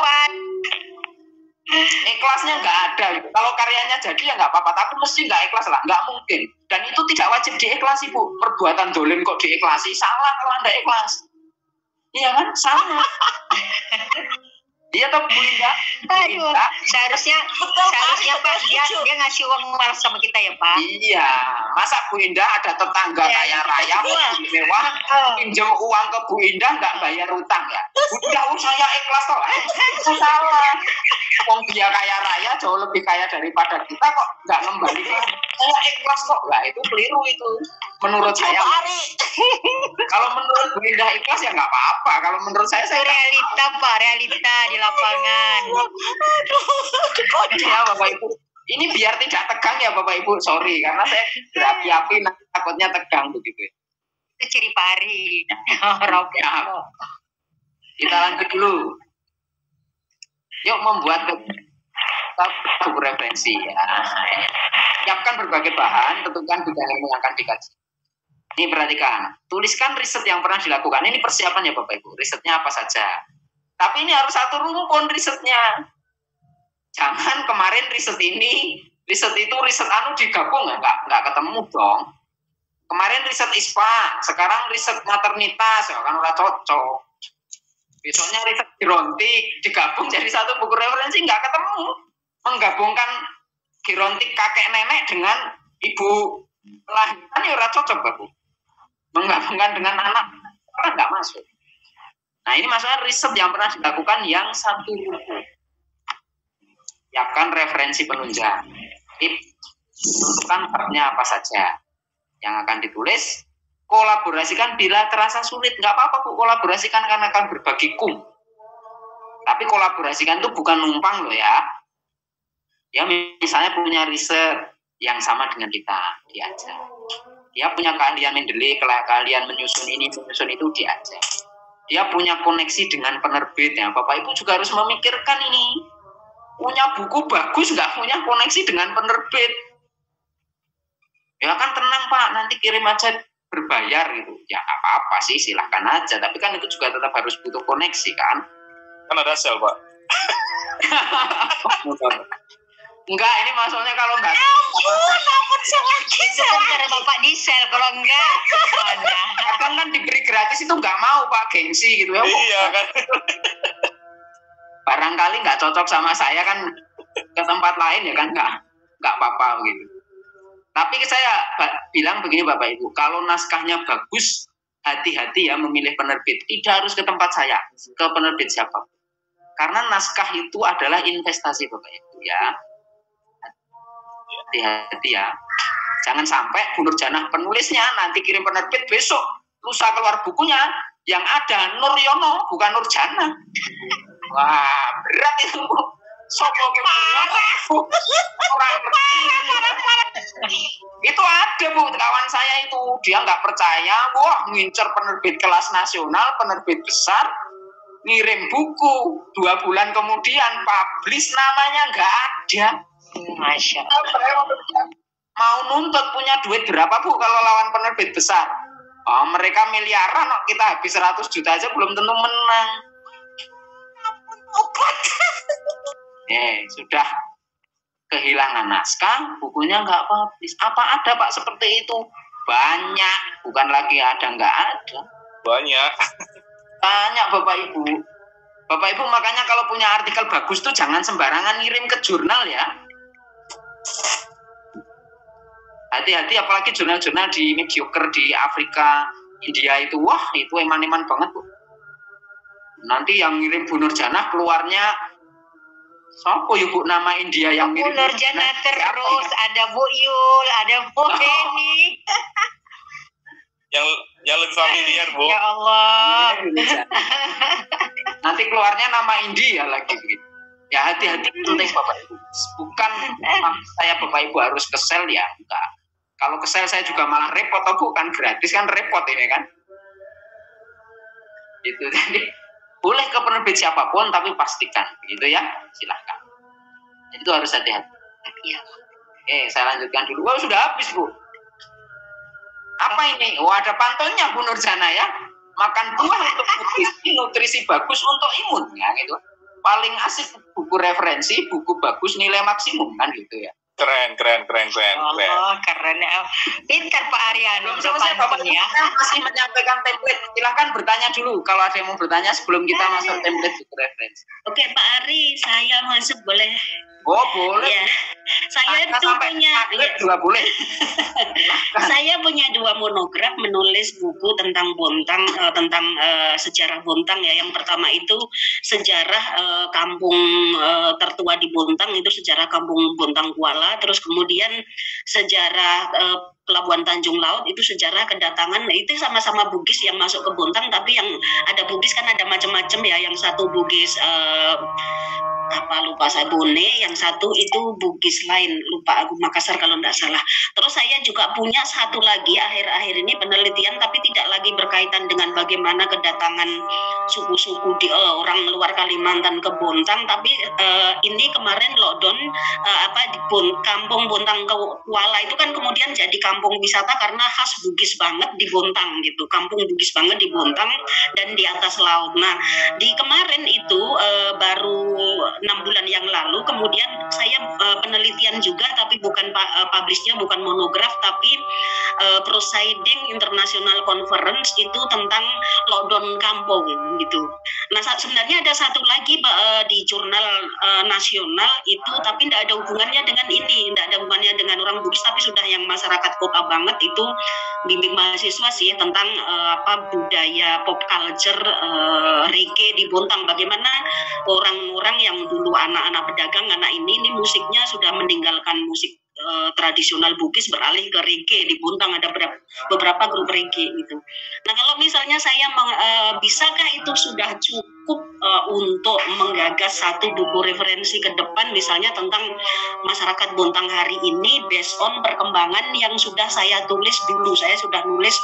Ikhlasnya nggak ada. Kalau karyanya jadi ya nggak apa-apa, tapi mesti nggak ikhlas lah, nggak mungkin. Dan itu tidak wajib diikhlasi Bu. Perbuatan dolim kok diikhlasi, salah kalau Anda ikhlas. Iya kan, salah. Iya toh Bu Indah. Aduh, seharusnya Pak dia ngasih uang malah sama kita ya Pak. Iya, masa Bu Indah ada tetangga kaya raya mewah, pinjam uang ke Bu Indah nggak bayar utang ya? Udah saya ikhlas kok. Salah. Wong dia kaya raya jauh lebih kaya daripada kita kok nggak ngembalikan. Saya ikhlas kok, nggak itu keliru itu. Menurut saya. Kalau menurut Bu Indah ikhlas ya nggak apa-apa. Kalau menurut saya realita Pak, realita di lapangan. Ya Bapak Ibu, ini biar tidak tegang ya Bapak Ibu, sorry karena saya berapi-api takutnya tegang begitu. Itu ciri Pak Ari. Ya. Kita lanjut dulu. Yuk membuat buku referensi ya. Siapkan berbagai bahan, tentukan bidang yang akan dikaji. Ini perhatikan, tuliskan riset yang pernah dilakukan. Ini persiapan ya Bapak Ibu, risetnya apa saja. Tapi ini harus satu rumpun risetnya. Jangan kemarin riset itu riset digabung nggak ketemu dong. Kemarin riset ISPA, sekarang riset maternitas, ya kan udah cocok. Besoknya riset gerontik digabung jadi satu buku referensi nggak ketemu. Menggabungkan gerontik kakek nenek dengan ibu lahiran ya udah cocok Bapak. Menggabungkan dengan anak kan nggak masuk. Nah ini masalah riset yang pernah dilakukan yang satu buku. Siapkan referensi penunjang. Tentukan babnya apa saja yang akan ditulis. Kolaborasikan bila terasa sulit. Nggak apa-apa Bu, kolaborasikan karena akan berbagi kum. Tapi kolaborasikan itu bukan numpang loh ya. Ya misalnya punya riset yang sama dengan kita, diajak. Dia punya keahlian mendelik, keahlian menyusun ini, menyusun itu, diajak. Dia punya koneksi dengan penerbit ya. Bapak Ibu juga harus memikirkan ini. Punya buku bagus, nggak punya koneksi dengan penerbit. Ya kan tenang Pak, nanti kirim aja berbayar gitu. Ya nggak apa-apa sih, silahkan aja. Tapi kan itu juga tetap harus butuh koneksi kan. Kan ada sel Pak. Enggak, ini maksudnya kalau enggak. Ampun, sebentar Bapak di sel, kalau enggak gimana? Kan diberi gratis itu enggak mau Pak, gengsi gitu ya. Iya kan. Barangkali enggak cocok sama saya kan ke tempat lain ya kan enggak apa-apa gitu. Tapi saya bilang begini Bapak Ibu, kalau naskahnya bagus, hati-hati ya memilih penerbit. Tidak harus ke tempat saya, ke penerbit siapa. Karena naskah itu adalah investasi Bapak Ibu ya. Hati-hati ya. Jangan sampai Bu Nurjanah penulisnya nanti kirim penerbit, besok lusa keluar bukunya yang ada Nur Yono bukan Nurjanah. Wah, berat itu. Sopo orang itu ada Bu, kawan saya itu dia nggak percaya, wah ngincer penerbit kelas nasional, penerbit besar, ngirim buku 2 bulan kemudian publish namanya nggak ada. Masya Allah. Mau nuntut punya duit berapa Bu kalau lawan penerbit besar? Oh, mereka miliaran, kita habis 100 juta aja belum tentu menang. Sudah kehilangan naskah, bukunya nggak publish. Apa ada Pak seperti itu? Banyak, bukan lagi ada, nggak ada. Banyak Bapak Ibu. Bapak Ibu makanya kalau punya artikel bagus tuh jangan sembarangan ngirim ke jurnal ya. Hati-hati, apalagi jurnal-jurnal di mediocre di Afrika, India itu, wah itu eman-eman banget Bu. Nanti yang ngirim Bu Nurjanah keluarnya siapa ya Bu nama India yang Bu Nurjanah terus, ada Bu Yul, ada Bu Beni. yang lebih familiar Bu. Ya Allah. Nanti keluarnya nama India lagi begitu. Ya hati-hati penting Bapak Ibu. Bukan saya Bapak Ibu harus kesel ya, enggak. Kalau kesel saya juga malah repot, atau bukan gratis kan repot ini kan. Itu jadi boleh ke penerbit siapapun tapi pastikan begitu ya, silahkan. Itu harus hati-hati. Ya. Oke, saya lanjutkan dulu. Oh, sudah habis Bu. Apa ini? Oh, ada pantunnya Bu Nurjanah ya. Makan buah untuk nutrisi bagus untuk imun ya gitu. Paling asik buku referensi, buku bagus nilai maksimum kan gitu ya. Keren. Oh, keren ya. Pintar Pak Ariano. Belum selesai Bapak ya. Masih menyampaikan template. Silahkan bertanya dulu kalau ada yang mau bertanya sebelum kita masuk template buku referensi. Oke Pak Ari, saya masuk boleh? Oh boleh. Ya. Saya itu punya dua boleh. Saya punya 2 monograf menulis buku tentang Bontang, tentang sejarah Bontang ya. Yang pertama itu sejarah kampung tertua di Bontang, itu sejarah kampung Bontang Kuala. Terus kemudian sejarah Pelabuhan Tanjung Laut, itu sejarah kedatangan, itu sama-sama Bugis yang masuk ke Bontang, tapi yang ada Bugis kan ada macam-macam ya. Yang satu Bugis lupa saya Bone, yang satu itu Bugis lain, lupa aku Makassar kalau tidak salah. Terus saya juga punya satu lagi akhir-akhir ini penelitian, tapi tidak lagi berkaitan dengan bagaimana kedatangan suku-suku di orang luar Kalimantan ke Bontang, tapi ini kemarin lockdown di kampung Bontang Kuala itu kan kemudian jadi kampung wisata karena khas Bugis banget di Bontang gitu, kampung Bugis banget di Bontang dan di atas laut. Nah di kemarin itu baru 6 bulan yang lalu, kemudian saya penelitian juga, tapi bukan publishnya bukan monograf, tapi Proceeding International Conference itu tentang lockdown kampung gitu. Nah sebenarnya ada satu lagi di jurnal nasional itu, tapi tidak ada hubungannya dengan ini, tidak ada hubungannya dengan orang Bugis, tapi sudah yang masyarakat kota banget, itu bimbing mahasiswa sih tentang budaya pop culture reggae di Bontang. Bagaimana orang-orang yang dulu anak-anak pedagang, anak ini musiknya sudah meninggalkan musik tradisional Bugis beralih ke reggae di Bontang. Ada beberapa grup reggae gitu. Nah kalau misalnya saya bisakah itu sudah cukup untuk menggagas satu buku referensi ke depan misalnya tentang masyarakat Bontang hari ini based on perkembangan yang sudah saya tulis dulu. Saya sudah nulis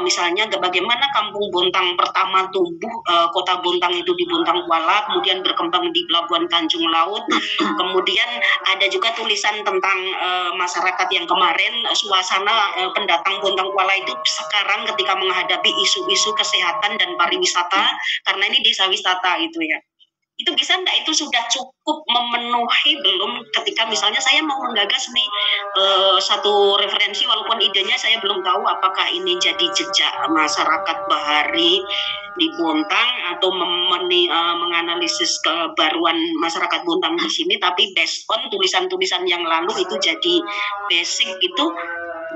misalnya bagaimana kampung Bontang pertama tumbuh, kota Bontang itu di Bontang Kuala, kemudian berkembang di Pelabuhan Tanjung Laut. Kemudian ada juga tulisan tentang masyarakat yang kemarin, suasana pendatang Bontang Kuala itu sekarang ketika menghadapi isu-isu kesehatan dan pariwisata, karena ini desa wisata itu ya. Itu bisa enggak, itu sudah cukup memenuhi belum ketika misalnya saya mau menggagas nih satu referensi, walaupun idenya saya belum tahu apakah ini jadi jejak masyarakat bahari di Bontang atau menganalisis kebaruan masyarakat Bontang di sini, tapi based on tulisan-tulisan yang lalu itu jadi basic. Itu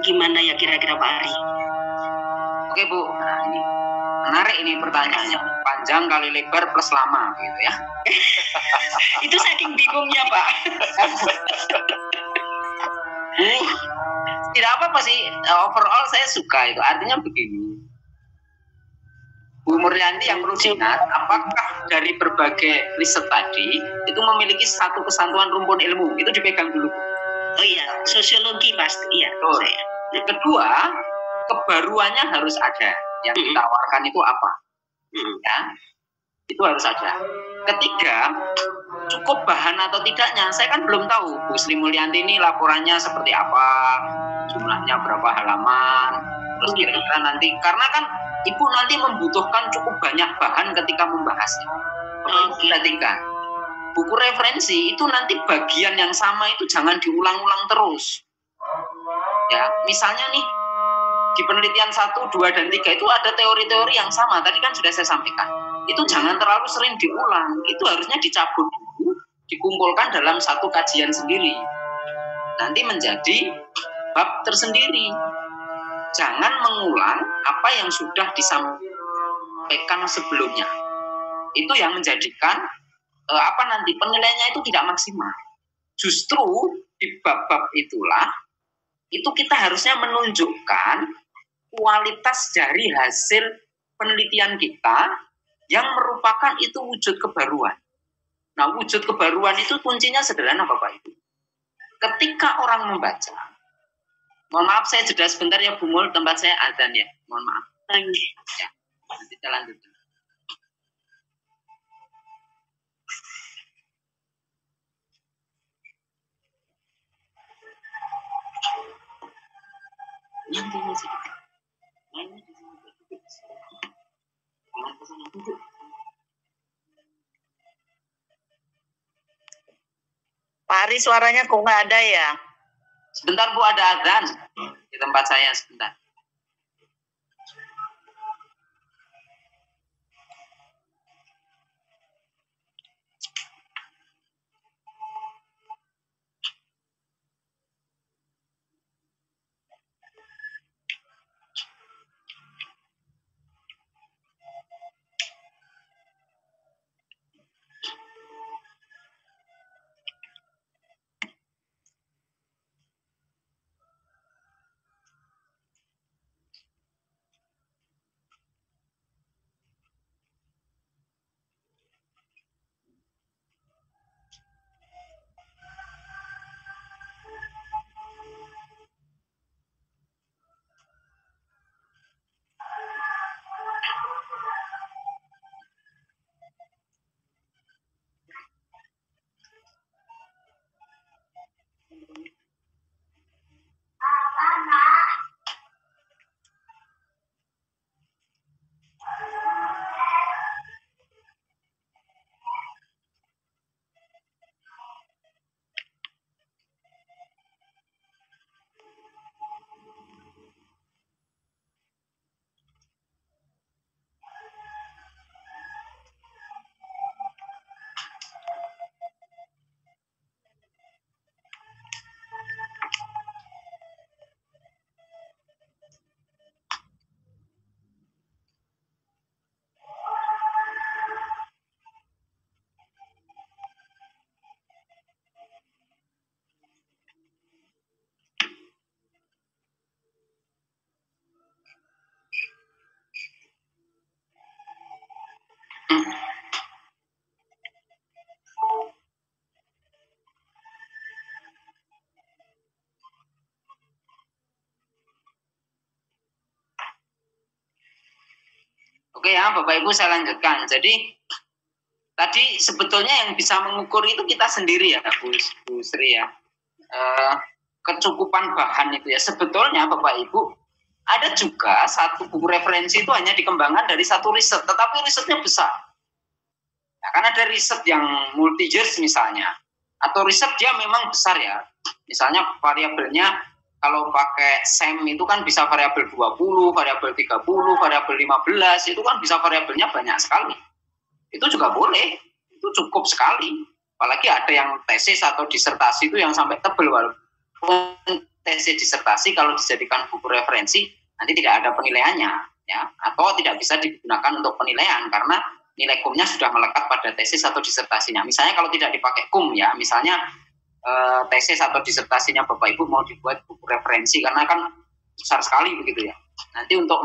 gimana ya kira-kira Pak Ari? Oke Bu, nah ini Menarik ini pertanyaannya. Panjang kali lebar plus lama gitu ya. Itu saking bingungnya, Pak. Tidak apa-apa sih. Overall saya suka itu. Artinya begini. Bu Muryanti yang perlu diingat, apakah dari berbagai riset tadi itu memiliki satu kesatuan rumpun ilmu? Itu dipegang dulu. Oh iya, sosiologi pasti. Iya. Kedua, kebaruannya harus ada. Yang ditawarkan itu apa? Ya, itu harus ada. Ketiga, cukup bahan atau tidaknya. Saya kan belum tahu Bu Sri Mulyanti ini laporannya seperti apa, jumlahnya berapa halaman, terus kira-kira nanti. Karena kan Ibu nanti membutuhkan cukup banyak bahan ketika membahasnya. Ibu perhatikan, buku referensi itu nanti bagian yang sama itu jangan diulang-ulang terus. Ya, misalnya nih, di penelitian 1, 2, dan 3 itu ada teori-teori yang sama. Tadi kan sudah saya sampaikan. Itu jangan terlalu sering diulang. Itu harusnya dicabut dulu, dikumpulkan dalam satu kajian sendiri. Nanti menjadi bab tersendiri. Jangan mengulang apa yang sudah disampaikan sebelumnya. Itu yang menjadikan nanti penilaiannya itu tidak maksimal. Justru di bab-bab itulah itu kita harusnya menunjukkan kualitas dari hasil penelitian kita yang merupakan itu wujud kebaruan. Nah, wujud kebaruan itu kuncinya sederhana Bapak Ibu. Ketika orang membaca, mohon maaf saya jeda sebentar ya Bu Mul, tempat saya azan ya, mohon maaf. Ya, nanti kita lanjutkan. Nanti masih Pak Ari suaranya kok nggak ada ya? Sebentar Bu, ada azan di tempat saya sebentar. Oke ya Bapak Ibu, saya lanjutkan. Jadi tadi sebetulnya yang bisa mengukur itu kita sendiri ya Bu Sri ya. Kecukupan bahan itu ya. Sebetulnya Bapak Ibu ada juga satu buku referensi itu hanya dikembangkan dari satu riset, tetapi risetnya besar. Nah, kan ada riset yang multi years misalnya, atau riset dia memang besar ya. Misalnya variabelnya kalau pakai SEM itu kan bisa variabel 20, variabel 30, variabel 15, itu kan bisa variabelnya banyak sekali. Itu juga boleh, itu cukup sekali. Apalagi ada yang tesis atau disertasi itu yang sampai tebel, walaupun tesis disertasi kalau dijadikan buku referensi nanti tidak ada penilaiannya. ya, atau tidak bisa digunakan untuk penilaian karena nilai kumnya sudah melekat pada tesis atau disertasinya. Misalnya kalau tidak dipakai kum ya, misalnya tesis atau disertasinya Bapak Ibu mau dibuat buku referensi karena kan besar sekali begitu ya. Nanti untuk